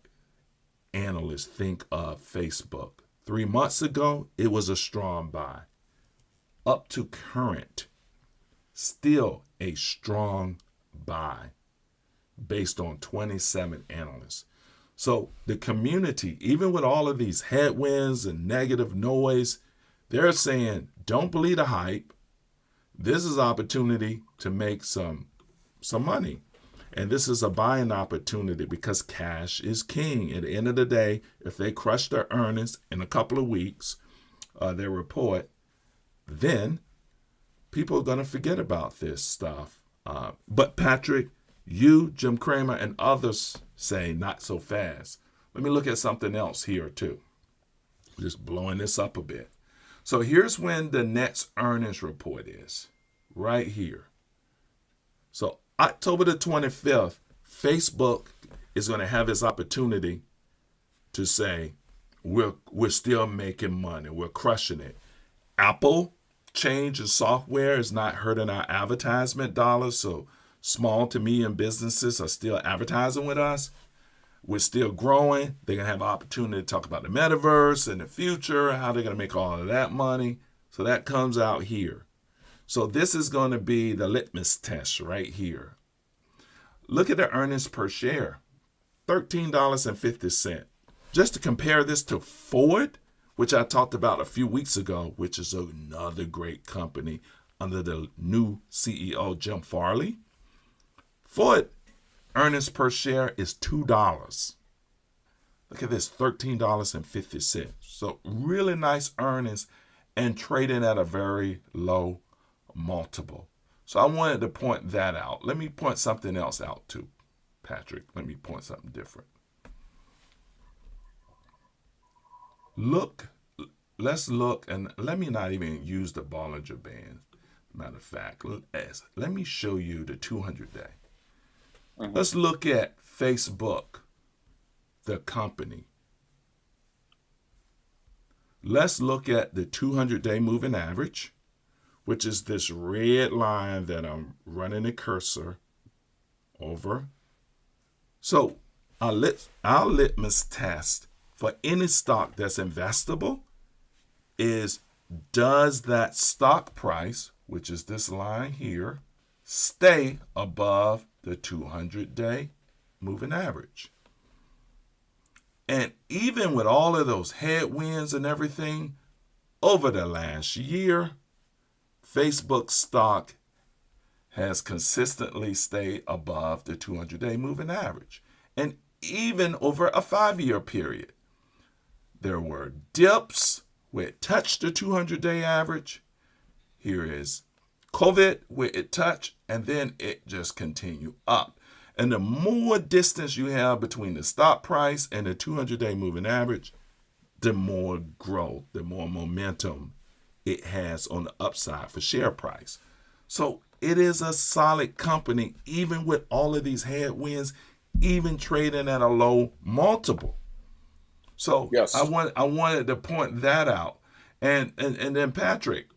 analysts think of Facebook. 3 months ago, it was a strong buy. Up to current, still a strong buy based on 27 analysts. So the community, even with all of these headwinds and negative noise, they're saying, don't believe the hype. This is opportunity to make some money. And this is a buying opportunity because cash is king. At the end of the day, if they crush their earnings in a couple of weeks, their report, then people are going to forget about this stuff. But Patrick, you, Jim Cramer, and others say not so fast. Let me look at something else here too. Just blowing this up a bit. So here's when the next earnings report is, right here. So October the 25th, Facebook is going to have this opportunity to say, we're still making money. We're crushing it. Apple change in software is not hurting our advertisement dollars. So small to medium businesses are still advertising with us. We're still growing. They're going to have an opportunity to talk about the metaverse in the future, how they're going to make all of that money. So that comes out here. So this is going to be the litmus test right here. Look at the earnings per share, $13.50. Just to compare this to Ford, which I talked about a few weeks ago, which is another great company under the new CEO, Jim Farley. Ford earnings per share is $2. Look at this, $13.50. So really nice earnings and trading at a very low multiple. So I wanted to point that out. Let me point something else out too, Patrick. Let me point something different. Let's look, and let me not even use the Bollinger Band. Matter of fact, let me show you the 200-day. Let's look at Facebook, the company. Let's look at the 200-day moving average, which is this red line that I'm running a cursor over. So our litmus test for any stock that's investable is, does that stock price, which is this line here, stay above the 200-day moving average? And even with all of those headwinds and everything, over the last year, Facebook stock has consistently stayed above the 200-day moving average. And even over a 5-year period, there were dips where it touched the 200-day average. Here is COVID where it touched, and then it just continued up. And the more distance you have between the stock price and the 200-day moving average, the more growth, the more momentum it has on the upside for share price. So it is a solid company, even with all of these headwinds, even trading at a low multiple. So yes. I wanted to point that out. And then Patrick,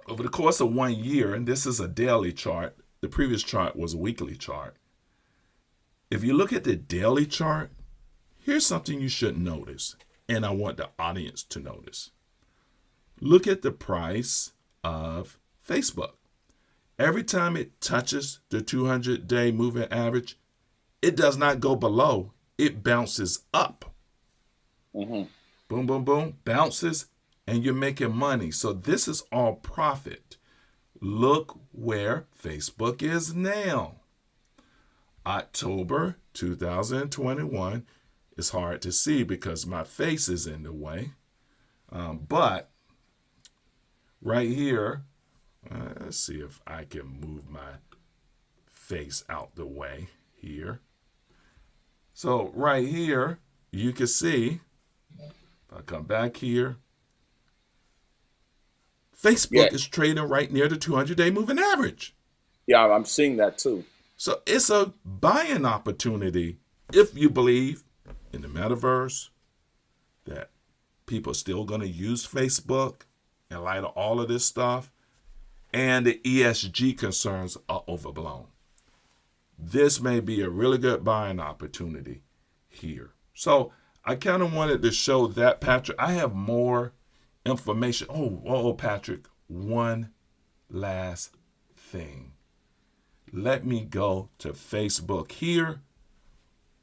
over the course of 1 year, and this is a daily chart, the previous chart was a weekly chart. If you look at the daily chart, here's something you should notice, and I want the audience to notice. Look at the price of Facebook. Every time it touches the 200-day moving average, it does not go below. It bounces up. Boom, boom, boom, bounces, and you're making money. So this is all profit. Look where Facebook is now. October 2021. It's hard to see because my face is in the way. But right here, let's see if I can move my face out the way here. So right here, you can see, if I come back here, Facebook is trading right near the 200-day moving average. Yeah, I'm seeing that too. So it's a buying opportunity if you believe in the metaverse, that people are still going to use Facebook, in light of all of this stuff, and the ESG concerns are overblown. This may be a really good buying opportunity here. So I kind of wanted to show that, Patrick. I have more information. Oh, Patrick, one last thing. Let me go to Facebook here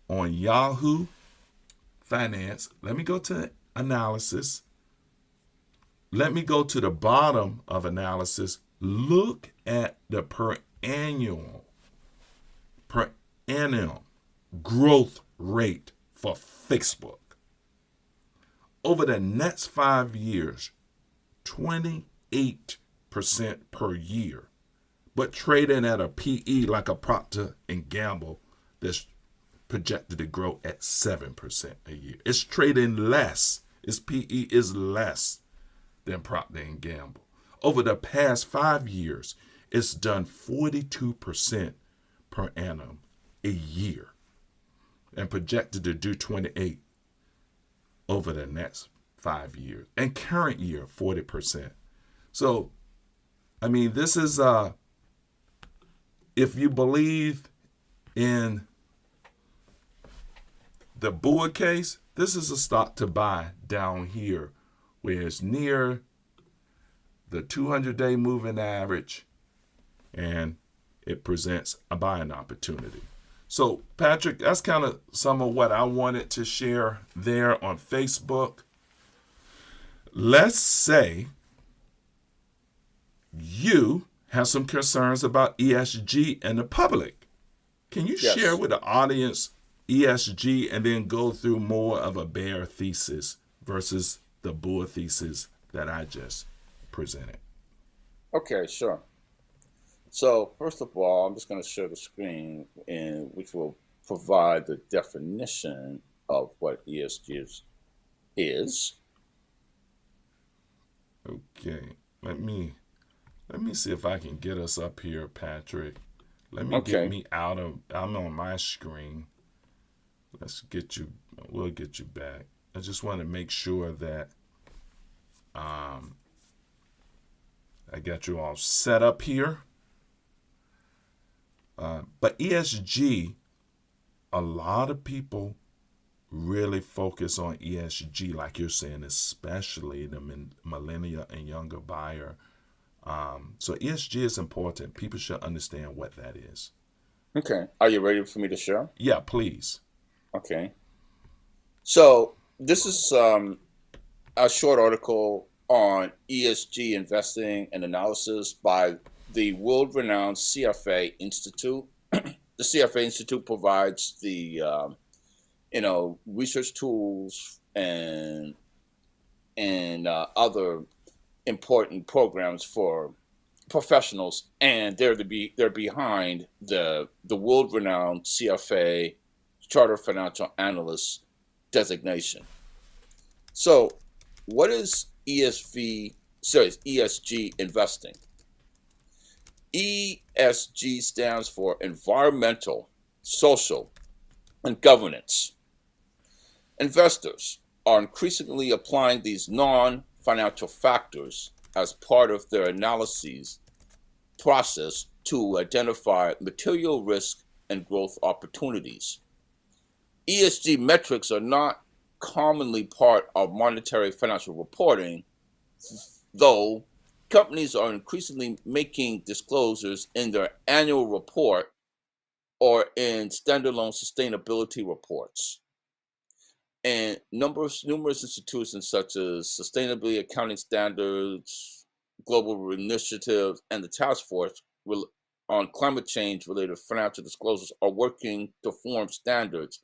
on Yahoo Finance. Let me go to analysis. Let me go to the bottom of analysis. Look at the per annum growth rate for Facebook. Over the next 5 years, 28% per year, but trading at a PE like a Procter & Gamble that's projected to grow at 7% a year. It's trading less. Its PE is less than Procter & Gamble. Over the past 5 years, it's done 42% per annum a year and projected to do 28 over the next 5 years. And current year, 40%. So, I mean, this is, if you believe in the bull case, this is a stock to buy down here where it's near the 200-day moving average and it presents a buying opportunity. So, Patrick, that's kind of some of what I wanted to share there on Facebook. Let's say you have some concerns about ESG and the public. Can you share with the audience ESG and then go through more of a bear thesis versus the bull thesis that I just presented? Okay, sure. So first of all, I'm just going to share the screen, which will provide the definition of what ESG is. Okay, let me see if I can get us up here, Patrick. Let me get me out of. I'm on my screen. We'll get you back. I just want to make sure that I got you all set up here. But ESG, a lot of people really focus on ESG, like you're saying, especially the millennial and younger buyer. So ESG is important. People should understand what that is. Okay. Are you ready for me to share? Yeah, please. Okay. So this is a short article on ESG investing and analysis by the world-renowned CFA Institute. The CFA Institute provides the research tools and other important programs for professionals, and they're behind the world-renowned CFA Chartered Financial Analyst designation. So, what is ESG investing? ESG stands for environmental, social, and governance. Investors are increasingly applying these non-financial factors as part of their analysis process to identify material risk and growth opportunities. ESG metrics are not commonly part of monetary financial reporting, though companies are increasingly making disclosures in their annual report or in standalone sustainability reports. And numerous institutions such as Sustainability Accounting Standards, Global Initiative, and the Task Force on Climate Change related financial disclosures are working to form standards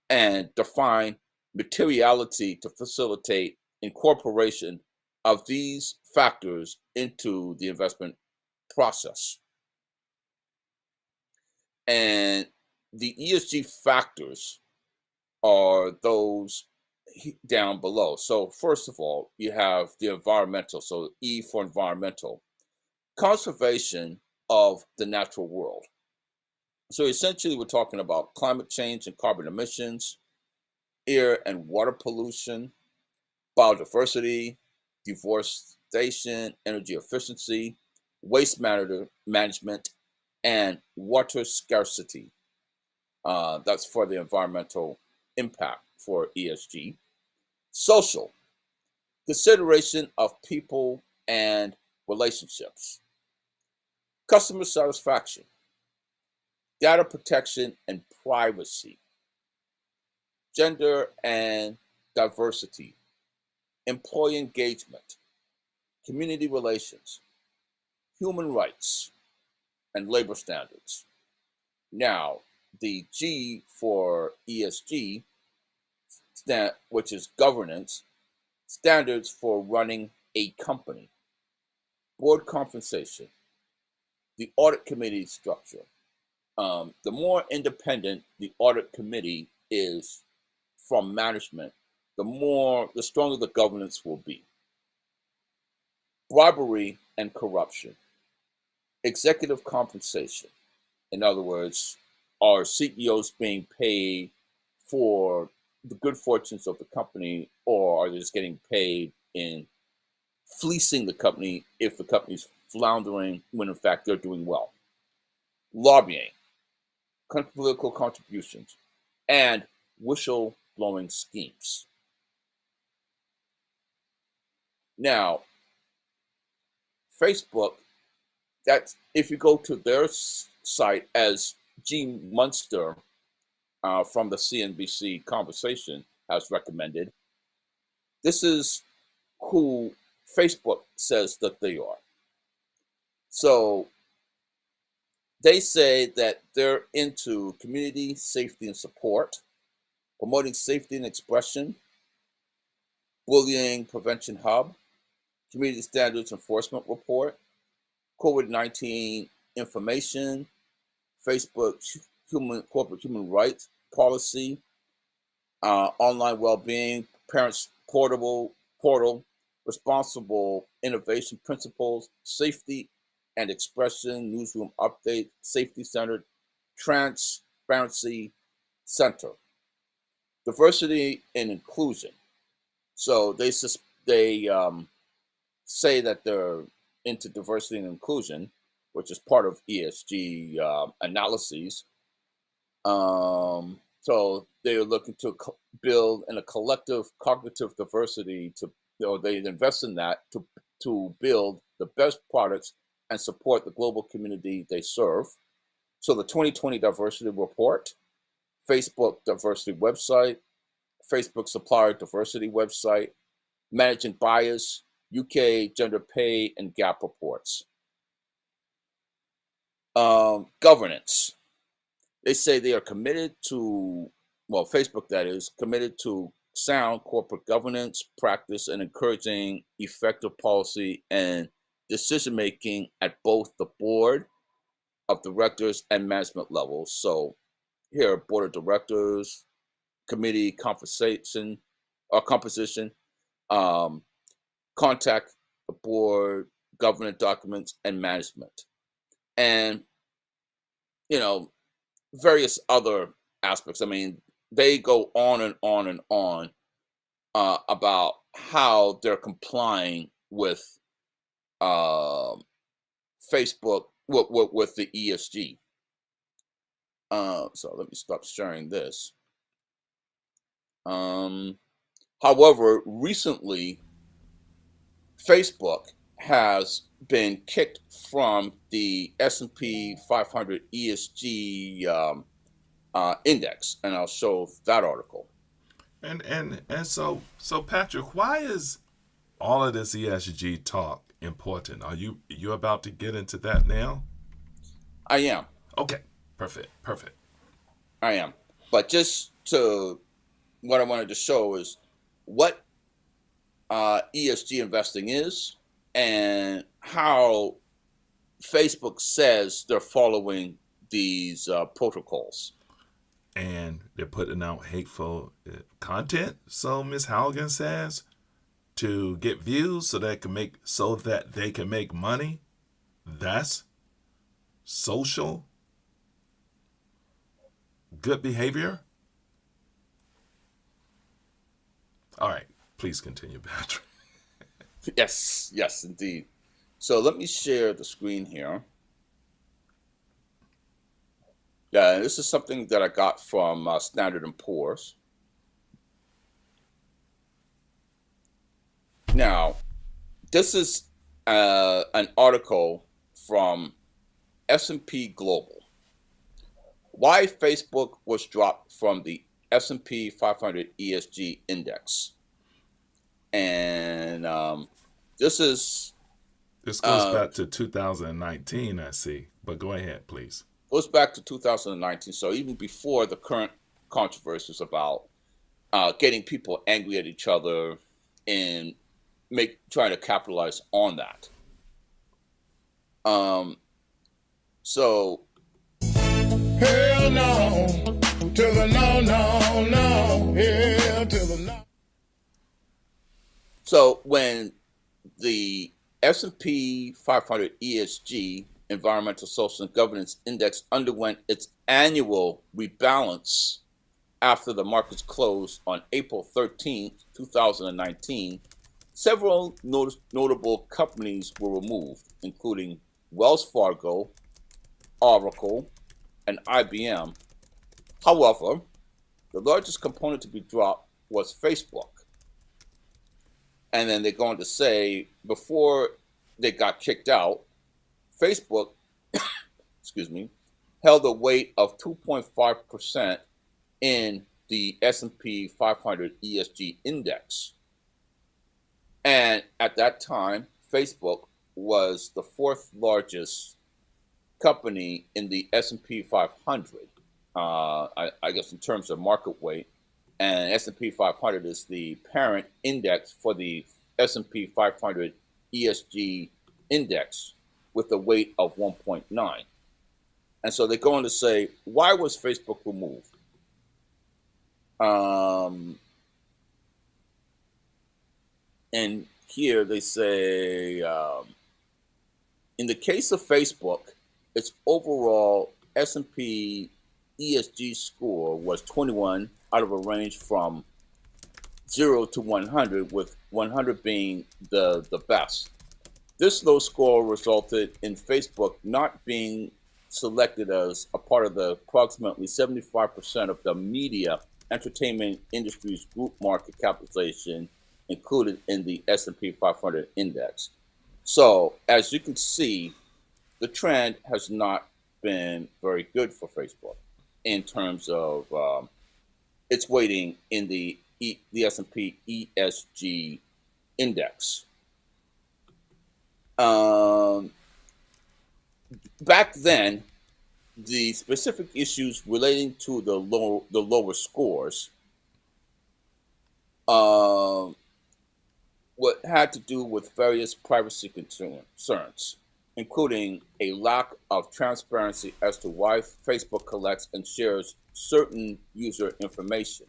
and define materiality to facilitate incorporation of these factors into the investment process. And the ESG factors are those down below. So first of all, you have the environmental, so E for environmental. Conservation of the natural world. So essentially we're talking about climate change and carbon emissions, air and water pollution, biodiversity, sanitation, energy efficiency, waste management, and water scarcity. That's for the environmental impact for ESG. Social, consideration of people and relationships. Customer satisfaction, data protection and privacy. Gender and diversity, employee engagement, community relations, human rights, and labor standards. Now, the G for ESG, which is governance, standards for running a company, board compensation, the audit committee structure. The more independent the audit committee is from management, the stronger the governance will be. Bribery and corruption, executive compensation. In other words, are CEOs being paid for the good fortunes of the company, or are they just getting paid in fleecing the company if the company's floundering when in fact they're doing well? Lobbying, political contributions, and whistleblowing schemes. Now, Facebook, that's if you go to their site, as Gene Munster from the CNBC Conversation has recommended, this is who Facebook says that they are. So they say that they're into community safety and support, promoting safety and expression, bullying prevention hub, community standards enforcement report, COVID-19 information, Facebook corporate human rights policy, online well-being, parents portal, responsible innovation principles, safety and expression, newsroom update, safety centered, transparency center, diversity and inclusion. So they say that they're into diversity and inclusion, which is part of ESG analyses. So they're looking to build in a collective cognitive diversity they invest in that to build the best products and support the global community they serve. So the 2020 diversity report, Facebook diversity website, Facebook supplier diversity website, managing bias, UK gender pay and gap reports. Governance. They say they are committed to, Facebook that is, committed to sound corporate governance practice and encouraging effective policy and decision making at both the board of directors and management levels. So here, board of directors, committee composition, contact the board, governance documents, and management. And, various other aspects. I mean, they go on and on and on about how they're complying with Facebook, with the ESG. So let me stop sharing this. However, recently, Facebook has been kicked from the S&P 500 ESG index, and I'll show that article. And so Patrick, why is all of this ESG talk important? Are you about to get into that now? I am. Okay, perfect. I am. But what I wanted to show is what ESG investing is and how Facebook says they're following these protocols. And they're putting out hateful content, so Ms. Halligan says, to get views so that they can make money. That's social good behavior. All right, please continue, Patrick. Yes, yes, indeed. So let me share the screen here. Yeah, this is something that I got from Standard and Poor's. Now, this is an article from S&P Global. Why Facebook was dropped from the S&P 500 ESG Index. And this is... This goes back to 2019, I see. But go ahead, please. Goes back to 2019. So even before the current controversies about getting people angry at each other and trying to capitalize on that. So Hell no, to the no, no, no, hell to the no. So when the S&P 500 ESG Environmental, Social, and Governance Index underwent its annual rebalance after the markets closed on April 13th, 2019, several notable companies were removed, including Wells Fargo, Oracle, and IBM. However, the largest component to be dropped was Facebook. And then they go on to say, before they got kicked out, Facebook, excuse me, held a weight of 2.5% in the S&P 500 ESG Index. And at that time, Facebook was the fourth largest company in the S&P 500, I guess in terms of market weight. And S&P 500 is the parent index for the S&P 500 ESG Index with a weight of 1.9. And so they go on to say, why was Facebook removed? And here they say, in the case of Facebook, its overall S&P ESG score was 21 out of a range from 0 to 100, with 100 being the best. This low score resulted in Facebook not being selected as a part of the approximately 75% of the media entertainment industry's group market capitalization included in the S&P 500 index. So, as you can see, the trend has not been very good for Facebook in terms of its weighting in the S&P ESG index. Back then, the specific issues relating to the lower scores what had to do with various privacy concerns, including a lack of transparency as to why Facebook collects and shares certain user information.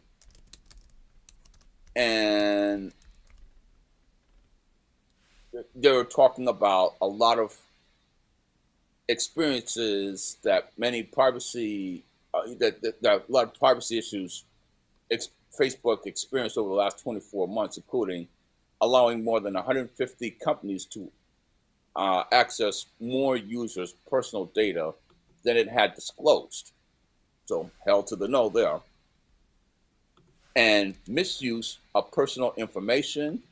And they were talking about a lot of experiences that many privacy, that a lot of privacy issues Facebook experienced over the last 24 months, including allowing more than 150 companies to access more users' personal data than it had disclosed. So, hell to the no there. And misuse of personal information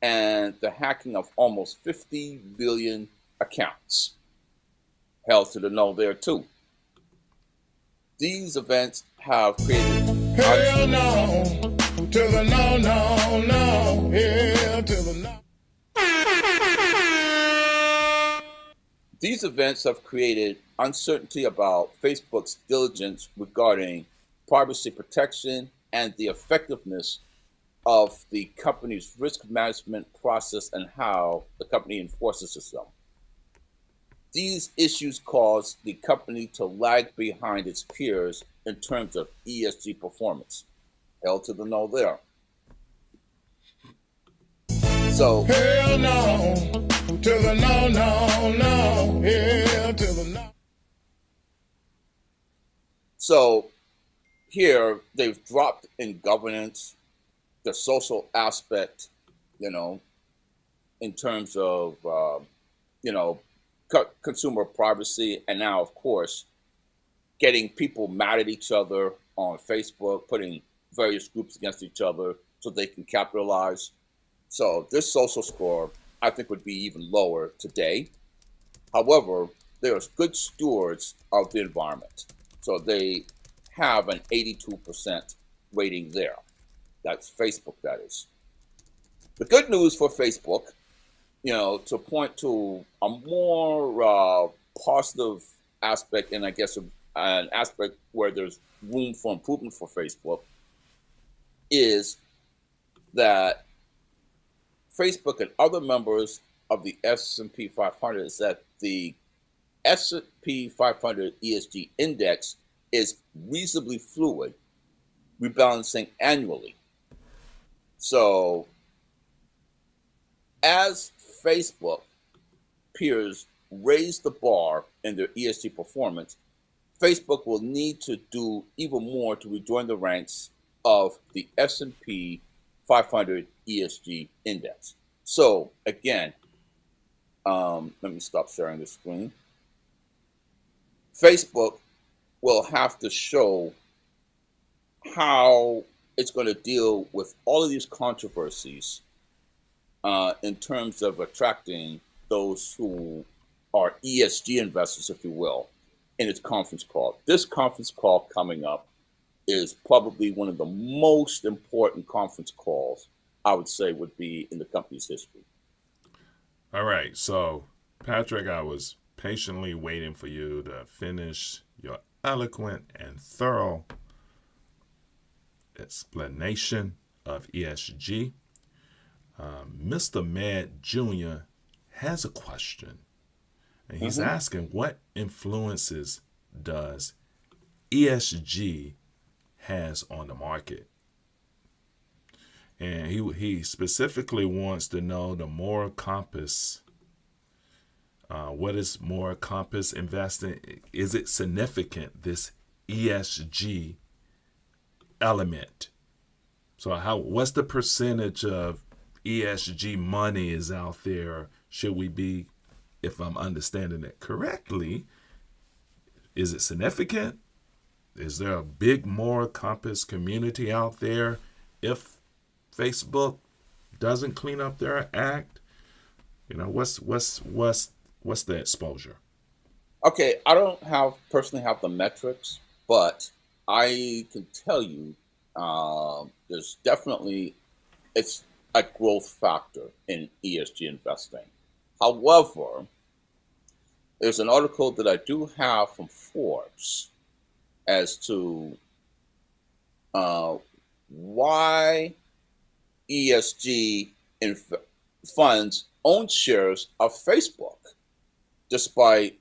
and the hacking of almost 50 billion accounts. Hell to the no there too. These events have created... Hell no, to the no, no, no, hell to the no. These events have created uncertainty about Facebook's diligence regarding privacy protection and the effectiveness of the company's risk management process and how the company enforces them. These issues cause the company to lag behind its peers in terms of ESG performance. Hell to the no there. So, hell no, to the no, no, no, hell to the no. So, here they've dropped in governance, the social aspect, in terms of you know consumer privacy, and now of course getting people mad at each other on Facebook, putting various groups against each other so they can capitalize. So this social score, I think, would be even lower today. However, they are good stewards of the environment. So they have an 82% rating there. That's Facebook, that is. The good news for Facebook, to point to a more positive aspect, and I guess an aspect where there's room for improvement for Facebook, is that Facebook and other members of the S&P 500 is that the S&P 500 ESG Index is reasonably fluid, rebalancing annually. So as Facebook peers raise the bar in their ESG performance, Facebook will need to do even more to rejoin the ranks of the S&P 500 ESG Index. So again, let me stop sharing the screen. Facebook will have to show how it's going to deal with all of these controversies in terms of attracting those who are ESG investors, if you will, in its conference call. This conference call coming up is probably one of the most important conference calls I would say would be in the company's history. All right. So, Patrick, I was patiently waiting for you to finish your eloquent and thorough explanation of ESG. Mr. Med Jr. has a question, and he's asking, what influences does ESG has on the market? And he specifically wants to know the moral compass. What is moral compass investing? Is it significant, this ESG element? So what's the percentage of ESG money is out there? Should we be, if I'm understanding it correctly, is it significant? Is there a big moral compass community out there if Facebook doesn't clean up their act? What's the exposure? Okay, I don't personally have the metrics, but I can tell you there's definitely, it's a growth factor in ESG investing. However, there's an article that I do have from Forbes as to why ESG funds own shares of Facebook, despite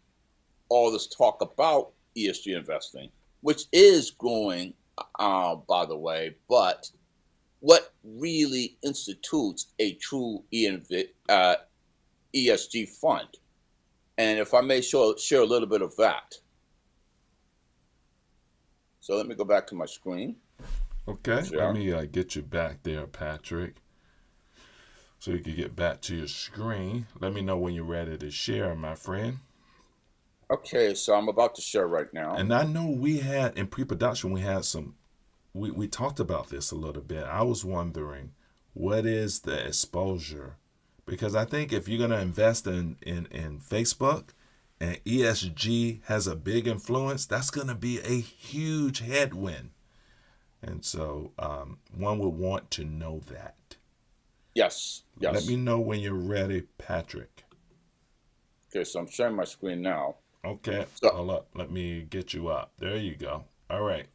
all this talk about ESG investing, which is growing, by the way. But what really institutes a true ESG fund? And if I may share a little bit of that. So let me go back to my screen. Okay, let me get you back there, Patrick, so you can get back to your screen. Let me know when you're ready to share, my friend. Okay, so I'm about to share right now. And I know we had, in pre-production, we talked about this a little bit. I was wondering, what is the exposure? Because I think if you're going to invest in Facebook and ESG has a big influence, that's going to be a huge headwind. And so one would want to know that. Yes. Let me know when you're ready, Patrick. Okay, so I'm sharing my screen now. Okay, hold up. Let me get you up. There you go. All right.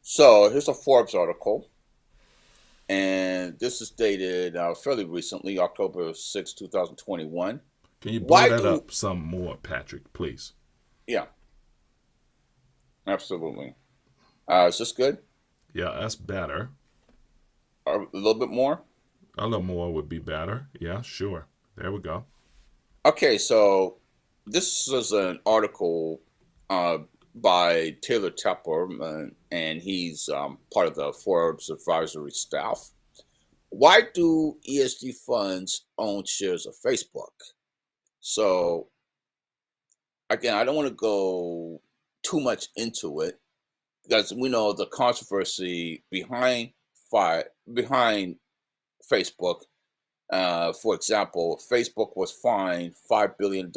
So here's a Forbes article. And this is dated fairly recently, October 6, 2021. Can you blow that up some more, Patrick, please? Yeah. Absolutely. Is this good? Yeah, that's better. A little bit more? A little more would be better. Yeah, sure. There we go. Okay, so this is an article by Taylor Tepper, and he's part of the Forbes advisory staff. why do ESG funds own shares of Facebook? So again, I don't want to go too much into it because we know the controversy behind Facebook. For example, Facebook was fined $5 billion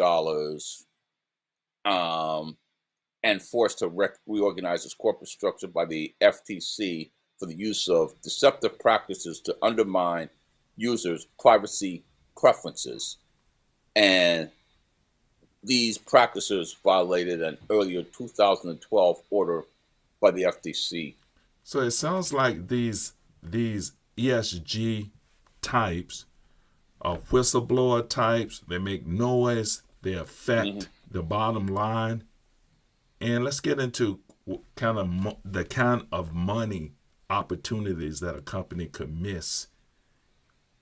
and forced to reorganize its corporate structure by the FTC for the use of deceptive practices to undermine users' privacy preferences. And these practices violated an earlier 2012 order by the FTC. So it sounds like these ESG types are whistleblower types. They make noise. They affect the bottom line. And let's get into the kind of money opportunities that a company could miss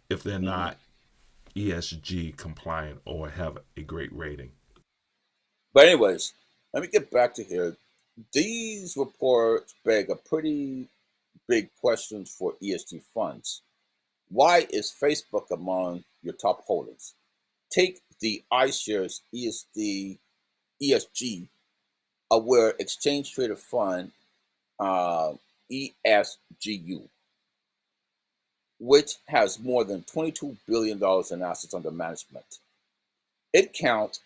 if they're not ESG compliant or have a great rating. But anyways, let me get back to here. These reports beg a pretty big questions for ESG funds. Why is Facebook among your top holdings? Take the iShares ESG Aware Exchange Traded Fund, ESGU, which has more than $22 billion in assets under management. It counts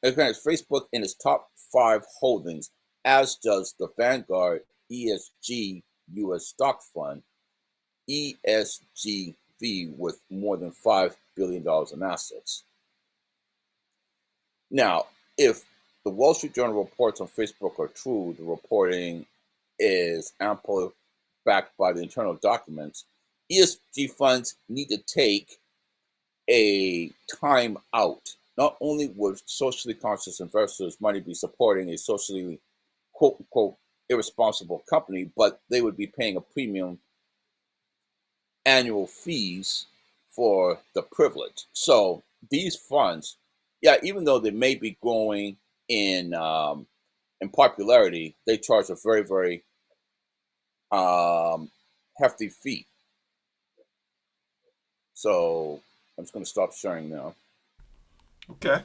Facebook in its top 5 holdings, as does the Vanguard ESG US Stock Fund, ESGV, with more than $5 billion in assets. Now, if the Wall Street Journal reports on Facebook are true, the reporting is amply backed by the internal documents, ESG funds need to take a time out. Not only would socially conscious investors' money be supporting a socially quote unquote irresponsible company, but they would be paying a premium annual fees for the privilege. So these funds, yeah, even though they may be growing in popularity, they charge a very, very hefty fee. So I'm just going to stop sharing now. Okay.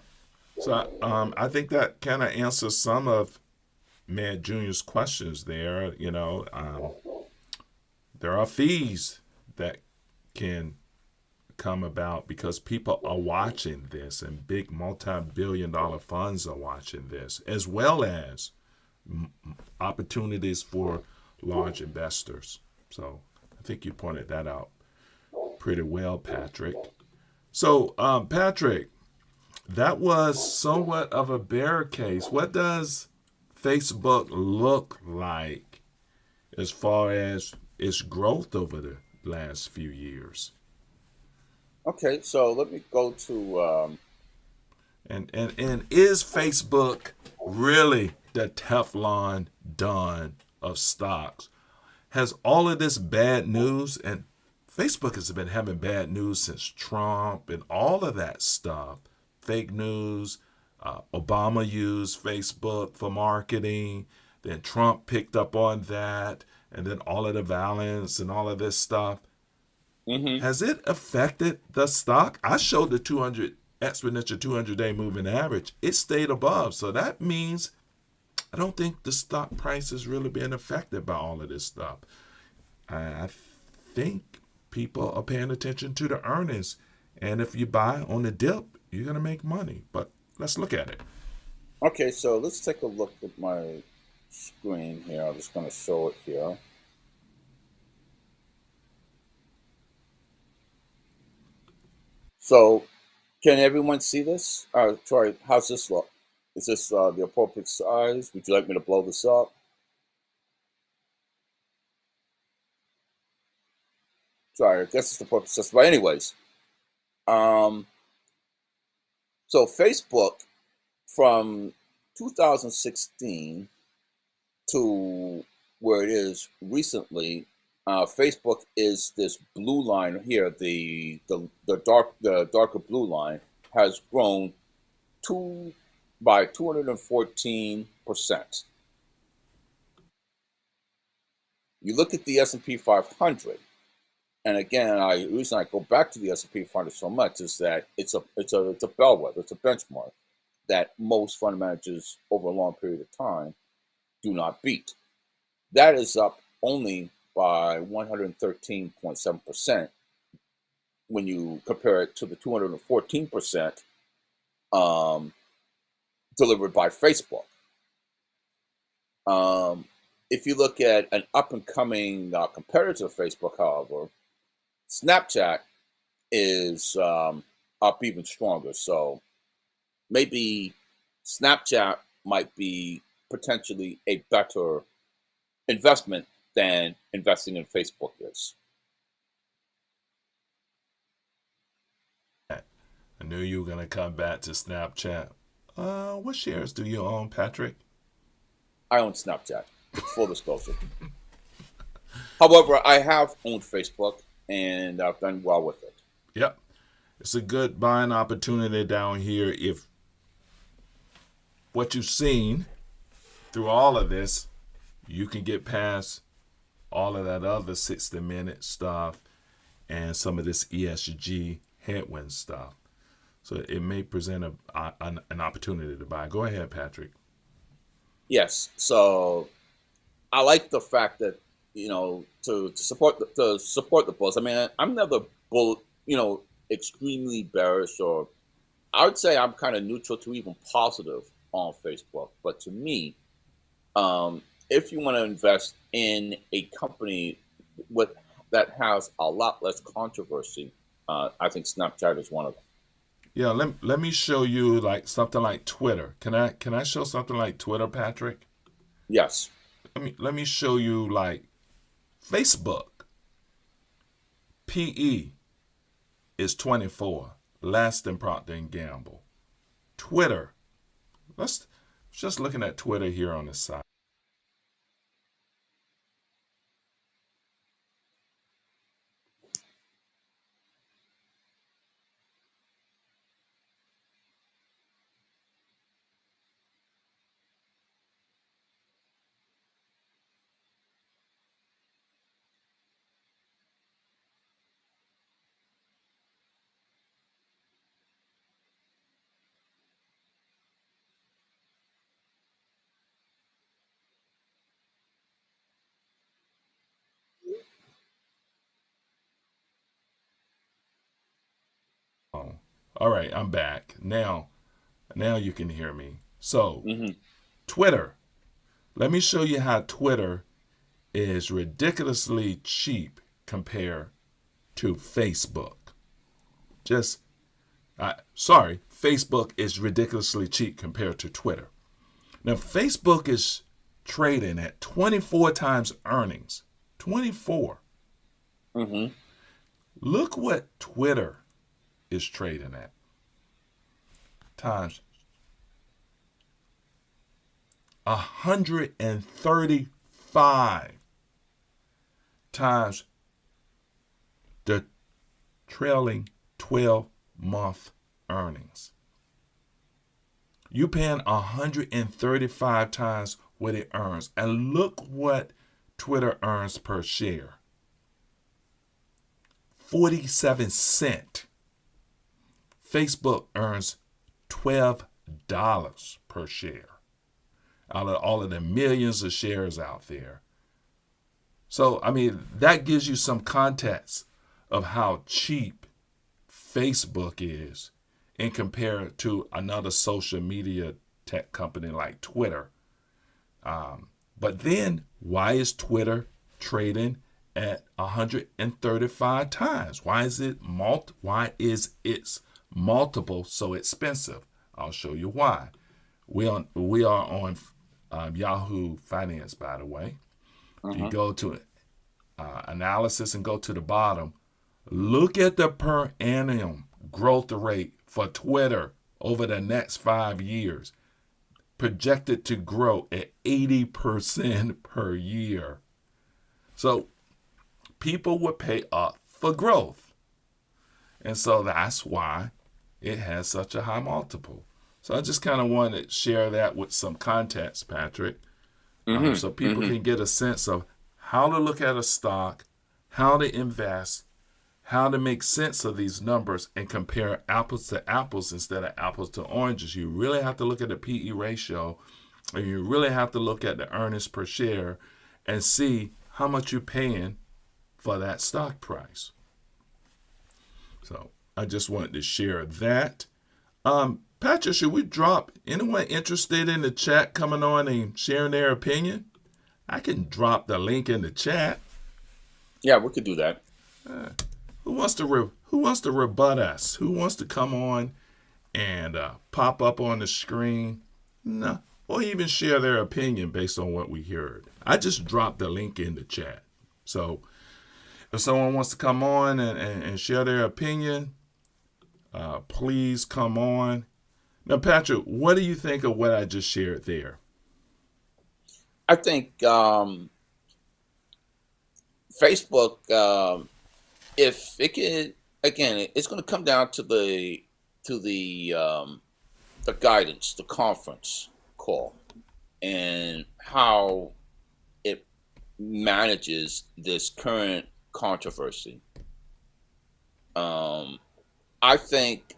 So I think that kind of answers some of Matt Jr.'s questions there. There are fees that can come about because people are watching this and big multi-billion-dollar funds are watching this, as well as opportunities for large investors. So I think you pointed that out pretty well, Patrick. So, Patrick, that was somewhat of a bear case. What does Facebook look like as far as its growth over the last few years? Okay, so let me go to and is Facebook really the Teflon Don of stocks? Has all of this bad news, and Facebook has been having bad news since Trump and all of that stuff, fake news. Obama used Facebook for marketing. Then Trump picked up on that, and then all of the violence and all of this stuff. Has it affected the stock? I showed the 200 exponential 200-day moving average. It stayed above, so that means I don't think the stock price is really being affected by all of this stuff. I think people are paying attention to the earnings, and if you buy on the dip, you're going to make money. But let's look at it. Okay, so let's take a look at my screen here. I'm just going to show it here. So, can everyone see this? Troy, how's this look? Is this the appropriate size? Would you like me to blow this up? Sorry, I guess it's the appropriate size. But anyways, so Facebook from 2016 to where it is recently, Facebook is this blue line here. The darker blue line has grown by 214%. You look at the S&P 500. And again, the reason I go back to the S&P 500 so much is that it's a bellwether, it's a benchmark that most fund managers over a long period of time do not beat. That is up only by 113.7% when you compare it to the 214% delivered by Facebook. If you look at an up-and-coming competitor to Facebook, however, Snapchat is up even stronger. So maybe Snapchat might be potentially a better investment than investing in Facebook is. I knew you were going to come back to Snapchat. What shares do you own, Patrick? I own Snapchat, full disclosure. However, I have owned Facebook, and I've done well with it. Yep. It's a good buying opportunity down here if what you've seen through all of this, you can get past all of that other 60-minute stuff and some of this ESG headwind stuff. So it may present an opportunity to buy. Go ahead, Patrick. Yes. So I like the fact that, to support the bulls. I mean, I'm never extremely bearish, or I would say I'm kind of neutral to even positive on Facebook. But to me, if you want to invest in a company that has a lot less controversy, I think Snapchat is one of them. Yeah, let me show you like something like Twitter. Can I show something like Twitter, Patrick? Yes. Let me show you like Facebook. PE is 24, less than Procter & Gamble. Twitter. Let's just looking at Twitter here on the side. Oh, all right, I'm back. Now you can hear me. So, Twitter. Let me show you how Twitter is ridiculously cheap compared to Facebook. Facebook is ridiculously cheap compared to Twitter. Now, Facebook is trading at 24 times earnings. 24. Look what Twitter is trading at. Times 135 times the trailing 12-month earnings. You paying 135 times what it earns. And look what Twitter earns per share. 47 cents. Facebook earns $12 per share out of all of the millions of shares out there. So, I mean, that gives you some context of how cheap Facebook is in compared to another social media tech company like Twitter. But then, why is Twitter trading at 135 times? Why is its multiple so expensive? I'll show you why. We are on Yahoo Finance, by the way. If you go to analysis and go to the bottom, look at the per annum growth rate for Twitter over the next 5 years, projected to grow at 80% per year. So people would pay up for growth. And so that's why it has such a high multiple. So I just kind of wanted to share that with some context, Patrick, so people can get a sense of how to look at a stock, how to invest, how to make sense of these numbers and compare apples to apples instead of apples to oranges. You really have to look at the PE ratio, and you really have to look at the earnings per share and see how much you're paying for that stock price. So I just wanted to share that. Patrick, should we drop anyone interested in the chat coming on and sharing their opinion? I can drop the link in the chat. Yeah, we could do that. Who wants to rebut us? Who wants to come on and pop up on the screen? No, or even share their opinion based on what we heard. I just dropped the link in the chat. So if someone wants to come on and share their opinion, please come on. Now, Patrick, what do you think of what I just shared there? I think Facebook, if it can, again, it's going to come down to the guidance, the conference call, and how it manages this current controversy. I think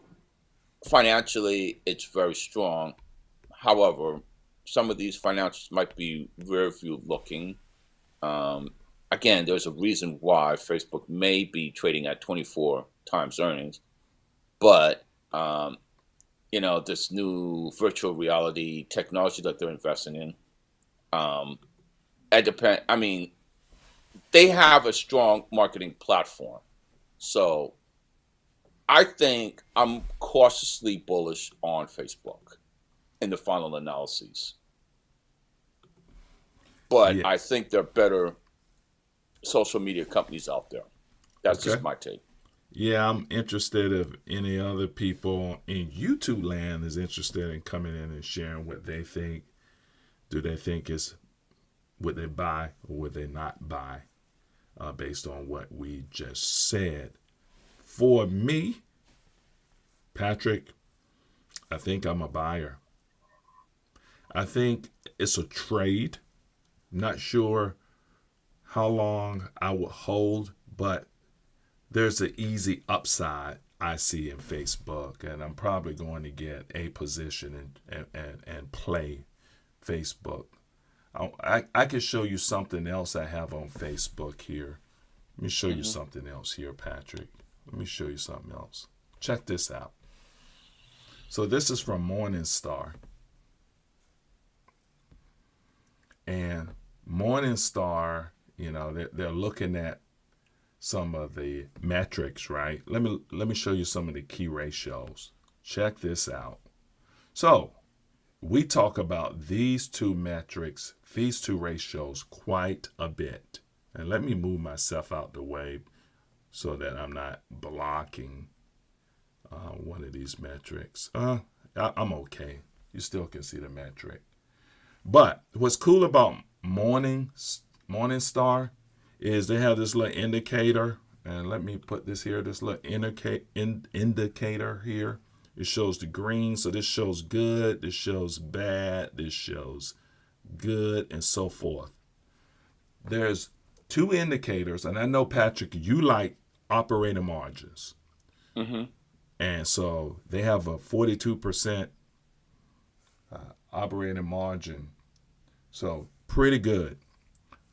financially it's very strong. However, some of these financials might be rear view looking. Again, there's a reason why Facebook may be trading at 24 times earnings, but this new virtual reality technology that they're investing in, they have a strong marketing platform. So I think I'm cautiously bullish on Facebook in the final analyses. But yeah, I think there are better social media companies out there. That's just my take. Yeah, I'm interested if any other people in YouTube land is interested in coming in and sharing what they think. Do they think would they buy or would they not buy based on what we just said? For me, Patrick, I think I'm a buyer. I think it's a trade. Not sure how long I would hold, but there's an easy upside I see in Facebook, and I'm probably going to get a position and play Facebook. I can show you something else I have on Facebook here. Let me show you something else here, Patrick. Let me show you something else. Check this out. So this is from Morningstar. And Morningstar, they're looking at some of the metrics, right? Let me show you some of the key ratios. Check this out. So we talk about these two metrics, these two ratios quite a bit. And let me move myself out the way so that I'm not blocking one of these metrics. I'm okay. You still can see the metric. But what's cool about Morningstar is they have this little indicator. And let me put this here, this little indicator here. It shows the green. So this shows good, this shows bad, this shows good, and so forth. There's two indicators, and I know, Patrick, you like operating margins. Mm-hmm. And so they have a 42% operating margin. So pretty good.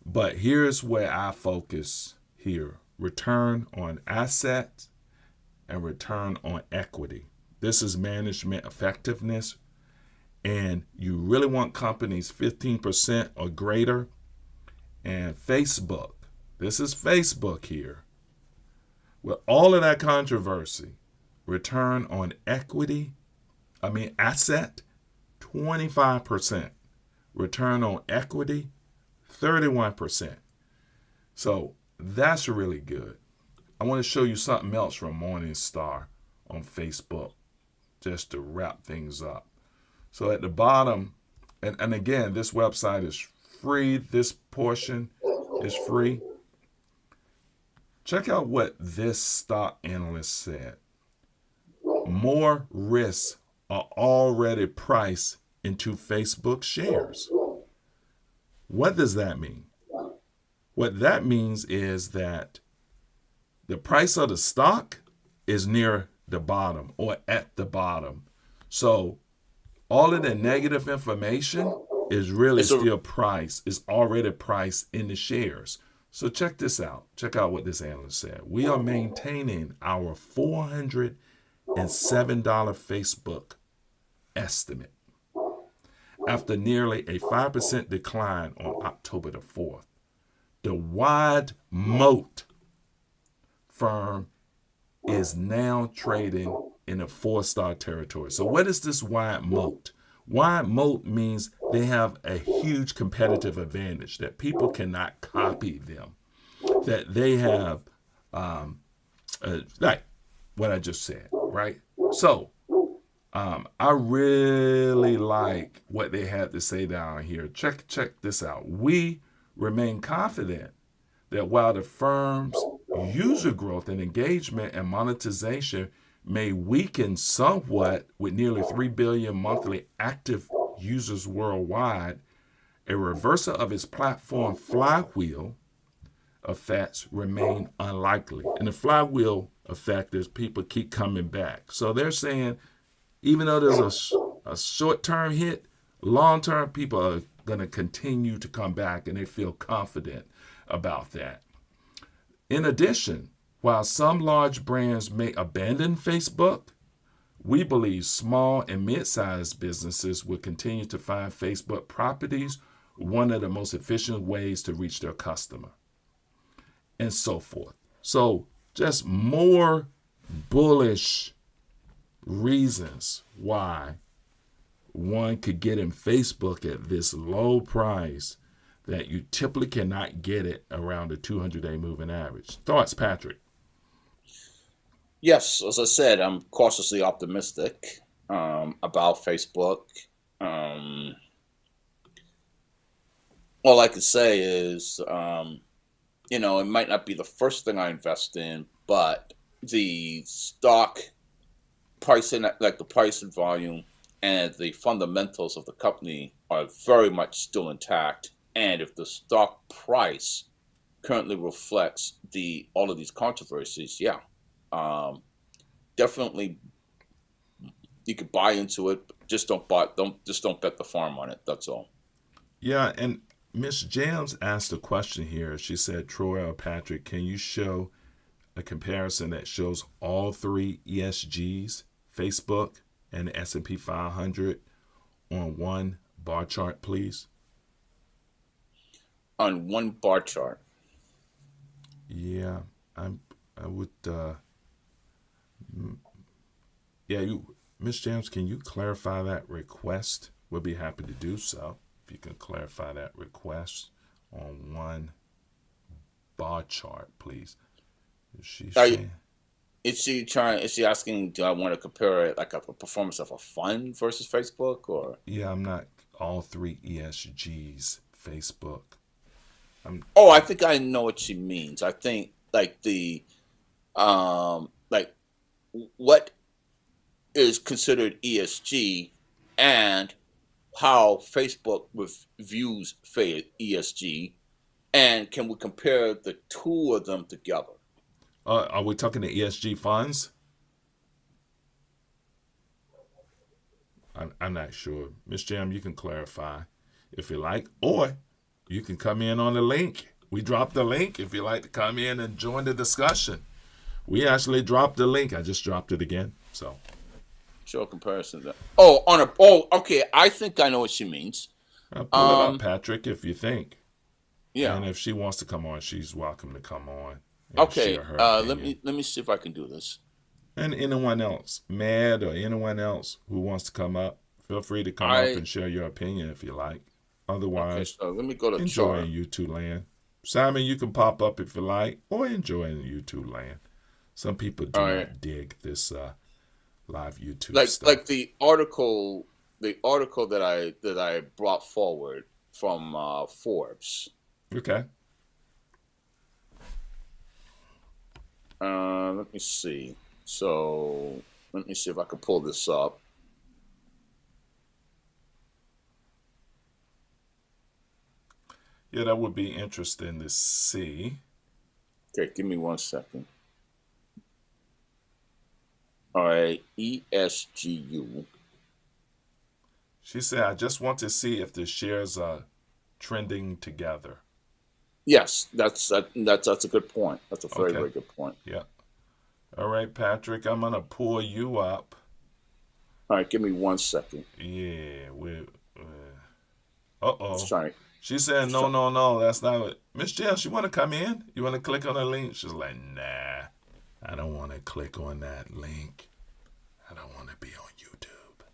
But here's where I focus here. Return on assets and return on equity. This is management effectiveness. And you really want companies 15% or greater. And Facebook, this is Facebook here. With all of that controversy, return on asset, 25%. Return on equity, 31%. So that's really good. I want to show you something else from Morningstar on Facebook just to wrap things up. So at the bottom, and again, this website is free. This portion is free. Check out what this stock analyst said. More risks are already priced into Facebook shares. What does that mean? What that means is that the price of the stock is near the bottom or at the bottom. So all of the negative information is really still priced, is already priced in the shares. So check this out. Check out what this analyst said. We are maintaining our $407 Facebook estimate after nearly a 5% decline on October the 4th. The Wide Moat firm is now trading in a 4-star territory. So what is this Wide Moat? Wide Moat means they have a huge competitive advantage, that people cannot copy them, that they have, like what I just said, right? So I really like what they had to say down here. Check this out. We remain confident that while the firm's user growth and engagement and monetization may weaken somewhat with nearly 3 billion monthly active users worldwide, a reversal of its platform flywheel effects remain unlikely. And the flywheel effect is people keep coming back. So they're saying, even though there's a short-term hit, long-term people are going to continue to come back, and they feel confident about that. In addition, while some large brands may abandon Facebook, we believe small and mid-sized businesses will continue to find Facebook properties one of the most efficient ways to reach their customer, and so forth. So just more bullish reasons why one could get in Facebook at this low price that you typically cannot get it around the 200-day moving average. Thoughts, Patrick? Yes, as I said, I'm cautiously optimistic about Facebook. All I can say is, it might not be the first thing I invest in, but the stock pricing, like the price and volume, and the fundamentals of the company are very much still intact. And if the stock price currently reflects all of these controversies, definitely you could buy into it. Just don't bet the farm on it. That's all. Yeah, and Miss Jams asked a question here. She said, Troy or Patrick, can you show a comparison that shows all three ESGs, Facebook and the S&P 500, on one bar chart, please? On one bar chart. Yeah, I would. Miss James, can you clarify that request? We'll be happy to do so if you can clarify that request on one bar chart, please. Is she saying? Is she asking, do I want to compare it like a performance of a fund versus Facebook, or? Yeah, I'm not all three ESGs Facebook. I think I know what she means. I think like what is considered ESG and how Facebook views ESG, and can we compare the two of them together? Are we talking the ESG funds? I'm not sure. Miss Jam, you can clarify if you like, or you can come in on the link. We dropped the link if you like to come in and join the discussion. We actually dropped the link. I just dropped it again. So show a comparison. Okay. I think I know what she means. I'll pull it up, Patrick, if you think. Yeah. And if she wants to come on, she's welcome to come on. Okay. Let me see if I can do this. And anyone else, Mad or anyone else who wants to come up, feel free to come up and share your opinion if you like. Otherwise, so let me go to enjoy chart. in YouTube land. Simon, you can pop up if you like, or enjoy in YouTube land. Some people do not dig this live YouTube stuff. Like the article that I brought forward from Forbes. Okay. Let me see. So let me see if I can pull this up. Yeah, that would be interesting to see. Okay, give me 1 second. All right, ESGU. She said, I just want to see if the shares are trending together. Yes, that's a good point. That's a very, Okay. very good point. Yeah. All right, Patrick, I'm going to pull you up. All right, give me 1 second. Yeah. Uh-oh. Just trying. She said, no, that's not it. Miss Jess, you want to come in? You want to click on the link? She's like, nah, I don't want to click on that link. I don't want to be on YouTube.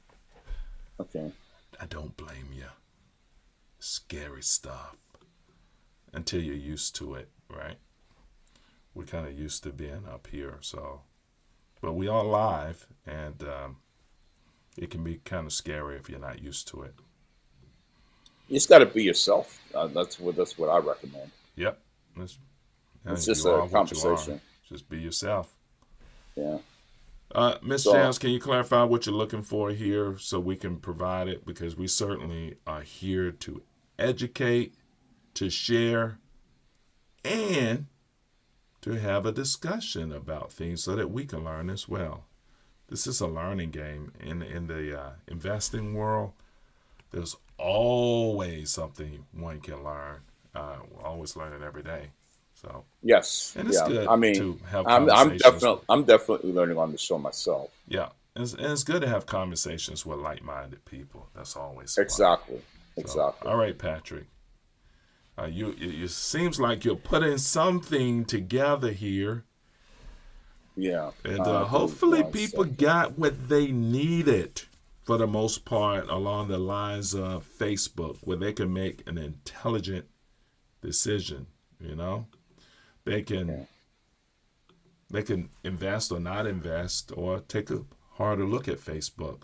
Okay. I don't blame you. Scary stuff. Until you're used to it, right? We're kind of used to being up here, so. But we are live, and it can be kind of scary if you're not used to it. You just got to be yourself. That's what I recommend. Yep. It's just a conversation. Just be yourself. Yeah. Miss Jams, can you clarify what you're looking for here so we can provide it? Because we certainly are here to educate, to share, and to have a discussion about things so that we can learn as well. This is a learning game. In the investing world, there's always something one can learn. We're always learning every day. So yes, and it's good to have I'm conversations. I'm definitely learning on the show myself. Yeah, and it's good to have conversations with like-minded people. That's always exactly. So, all right, Patrick. You seems like you're putting something together here. Yeah, and hopefully people got what they needed for the most part along the lines of Facebook, where they can make an intelligent decision. You know, they can invest or not invest or take a harder look at Facebook.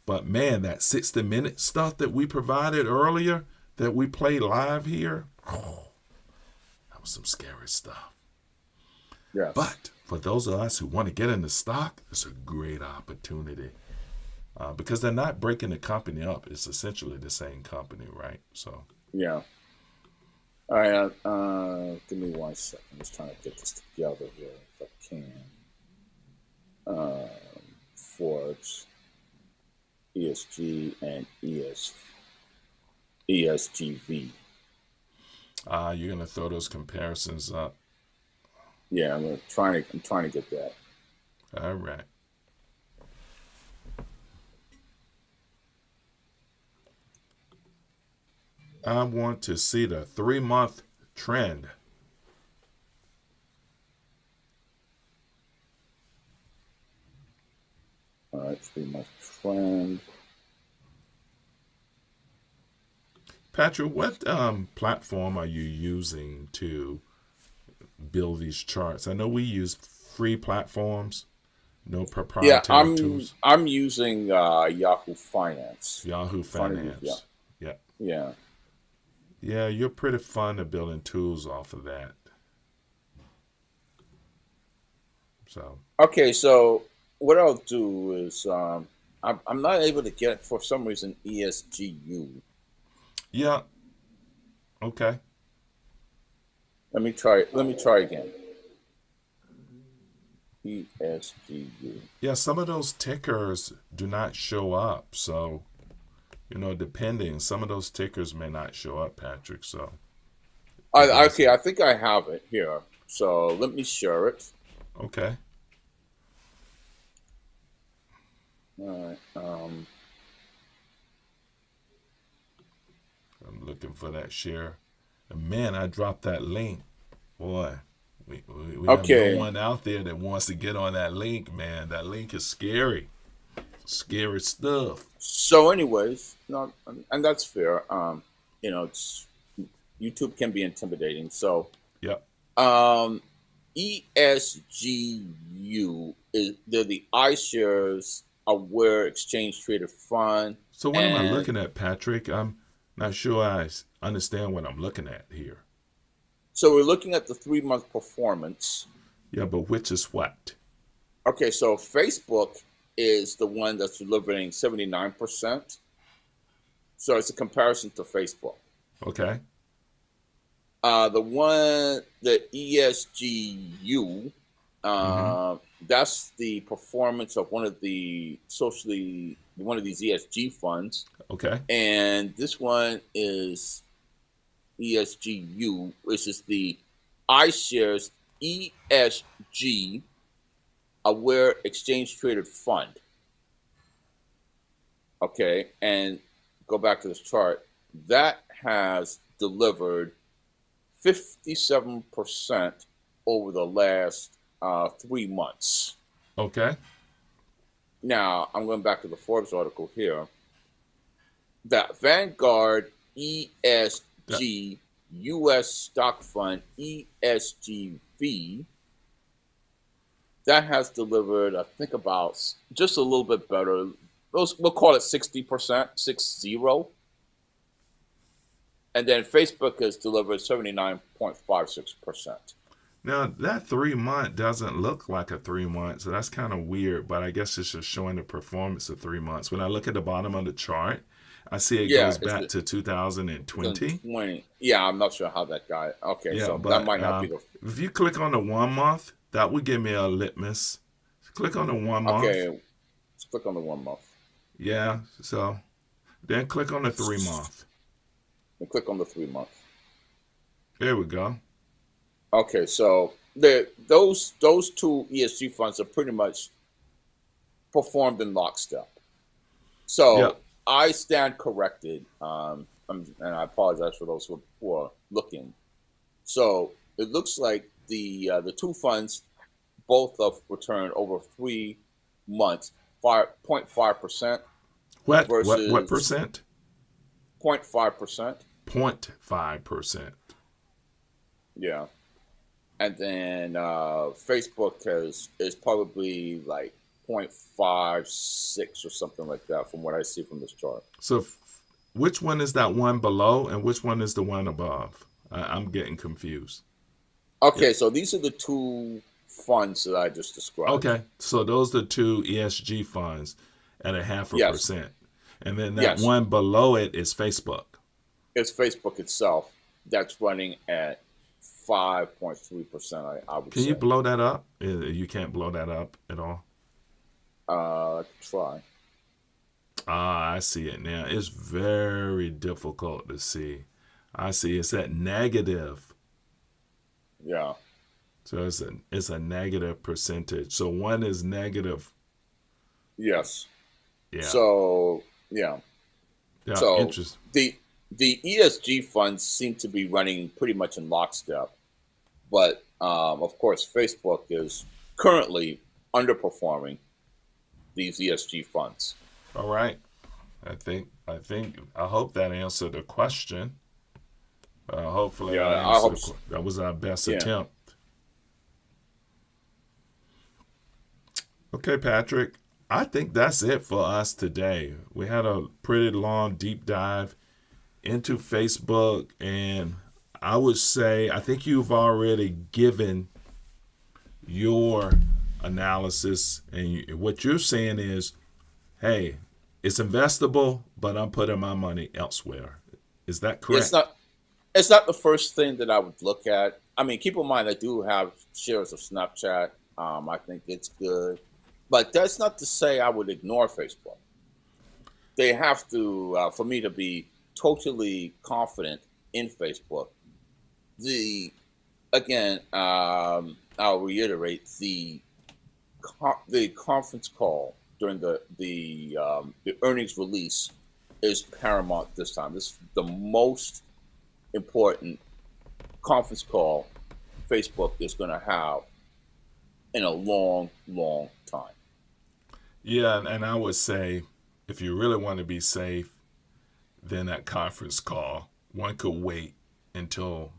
But man, that 60-minute stuff that we provided earlier, that we played live here, that was some scary stuff. Yes. But for those of us who want to get into stock, it's a great opportunity because they're not breaking the company up. It's essentially the same company, right? So yeah. All right, give me 1 second. I'm just trying to get this together here if I can. Forbes, ESG, and ESGV. You're gonna throw those comparisons up. Yeah, I'm trying to get that. All right. I want to see the 3-month trend. All right, 3-month trend. Patrick, what platform are you using to build these charts? I know we use free platforms, no proprietary tools. I'm using Yahoo Finance. Yahoo Finance. Yeah. Yeah, you're pretty fun at building tools off of that. So. Okay, so what I'll do is I'm not able to get, for some reason, ESGU. Yeah. Okay. Let me try again. ESGU. Yeah, some of those tickers do not show up. So, depending, some of those tickers may not show up, Patrick. So. Okay, I think I have it here. So let me share it. Okay. All right. I'm looking for that share. And man, I dropped that link. Boy, we have no one out there that wants to get on that link, man. That link is scary. Scary stuff. So anyways, and that's fair. It's YouTube can be intimidating. So yep. ESGU they're the iShares Aware Exchange Traded Fund. So what am I looking at, Patrick? I'm not sure I understand what I'm looking at here. So we're looking at the 3-month performance. Yeah, but which is what? Okay, so Facebook is the one that's delivering 79%. So it's a comparison to Facebook. Okay. The ESGU That's the performance of one of these ESG funds, Okay. and this one is ESGU, which is the iShares ESG Aware Exchange Traded Fund. Okay, and go back to this chart. That has delivered 57% over the last 3 months. Okay. Now, I'm going back to the Forbes article here. That Vanguard ESG US Stock Fund ESGV, that has delivered, I think, about just a little bit better. We'll call it 60%, 60. And then Facebook has delivered 79.56%. Now, that 3 month doesn't look like a 3 month, so that's kind of weird, but I guess it's just showing the performance of 3 months. When I look at the bottom of the chart, I see it goes back to 2020. Yeah, I'm not sure how that got. Okay, Yeah, so but that might not be the. if you click on the 1 month, that would give me a litmus. Click on the 1 month. Okay, let's click on the 1 month. Yeah, so then click on the 3 month. And click on the 3 month. There we go. Okay, so those two ESG funds are pretty much performed in lockstep. So Yeah. I stand corrected, and I apologize for those who are looking. So it looks like the two funds both have returned over 3 months, 0.5%. What Versus percent? 0.5%. 0.5%. Yeah. And then Facebook is probably like 0.56 or something like that from what I see from this chart. So which one is that one below and which one is the one above? I'm getting confused. Okay, Yeah. so these are the two funds that I just described. Okay, so those are the two ESG funds at 0.5%. And then that one below it is Facebook. It's Facebook itself that's running at 5.3%, I would say. Can you blow that up? You can't blow that up at all? Try. I see it now. It's very difficult to see. I see it's at negative. Yeah. So it's a negative percentage. So one is negative. Yes. Yeah. So yeah. Yeah. So interesting. The ESG funds seem to be running pretty much in lockstep, but of course Facebook is currently underperforming these ESG funds. All right. I hope that answered the question. Hopefully, that was our best attempt. Okay, Patrick. I think that's it for us today. We had a pretty long deep dive into Facebook, and I would say I think you've already given your analysis, and what you're saying is, hey, it's investable, but I'm putting my money elsewhere. Is that correct? It's not the first thing that I would look at. I mean, keep in mind I do have shares of Snapchat. I think it's good, but that's not to say I would ignore Facebook. They have to, for me to be totally confident in Facebook. I'll reiterate the conference call during the earnings release is paramount this time. This is the most important conference call Facebook is going to have in a long, long time. Yeah, and I would say if you really want to be safe, then that conference call, one could wait until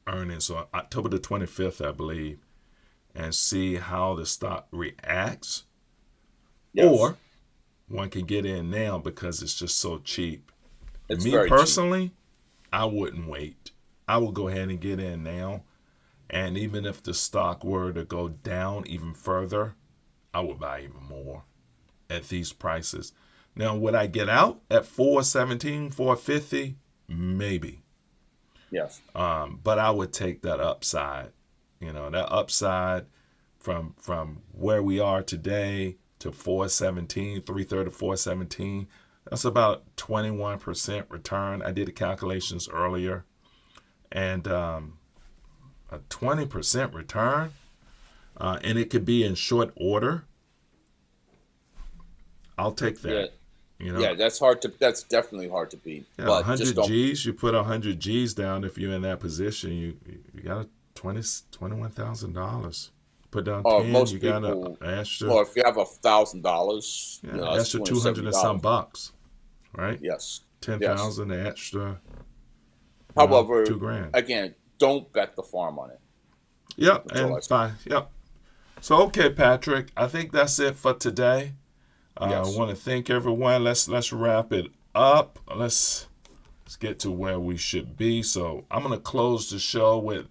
earnings on October the 25th, I believe, and see how the stock reacts. Yes. Or one can get in now because it's just so cheap. It's Me very personally, cheap. I wouldn't wait. I would go ahead and get in now. And even if the stock were to go down even further, I would buy even more at these prices. Now, would I get out at 417, 450? Maybe. Yes. But I would take that upside. You know, that upside from where we are today to 417, 330 to 417. That's about 21% return. I did the calculations earlier, and a 20% return, and it could be in short order. I'll take that. Yeah, that's hard to. That's definitely hard to beat. Yeah, but 100 G's. You put 100 G's down. If you're in that position, you got $21,000. Put down 10. Most you people, got an extra. Well, if you have $1,000, extra 200 and some bucks, right? Yes, 10,000 extra. However, $2,000 again, don't bet the farm on it. Yep, and fine. Yep. So okay, Patrick, I think that's it for today. I want to thank everyone. Let's wrap it up. Let's get to where we should be. So I'm gonna close the show with,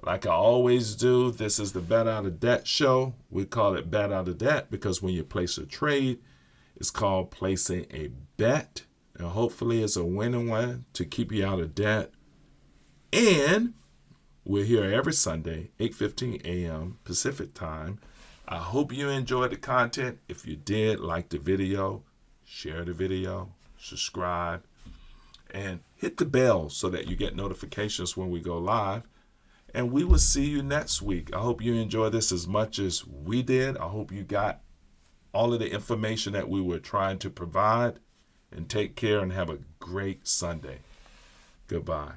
like I always do, this is the Bet Out of Debt show. We call it Bet Out of Debt because when you place a trade, it's called placing a bet. And hopefully it's a winning one to keep you out of debt. And we're here every Sunday, 8:15 a.m. Pacific time. I hope you enjoyed the content. If you did, like the video, share the video, subscribe, and hit the bell so that you get notifications when we go live. And we will see you next week. I hope you enjoyed this as much as we did. I hope you got all of the information that we were trying to provide. And take care and have a great Sunday. Goodbye.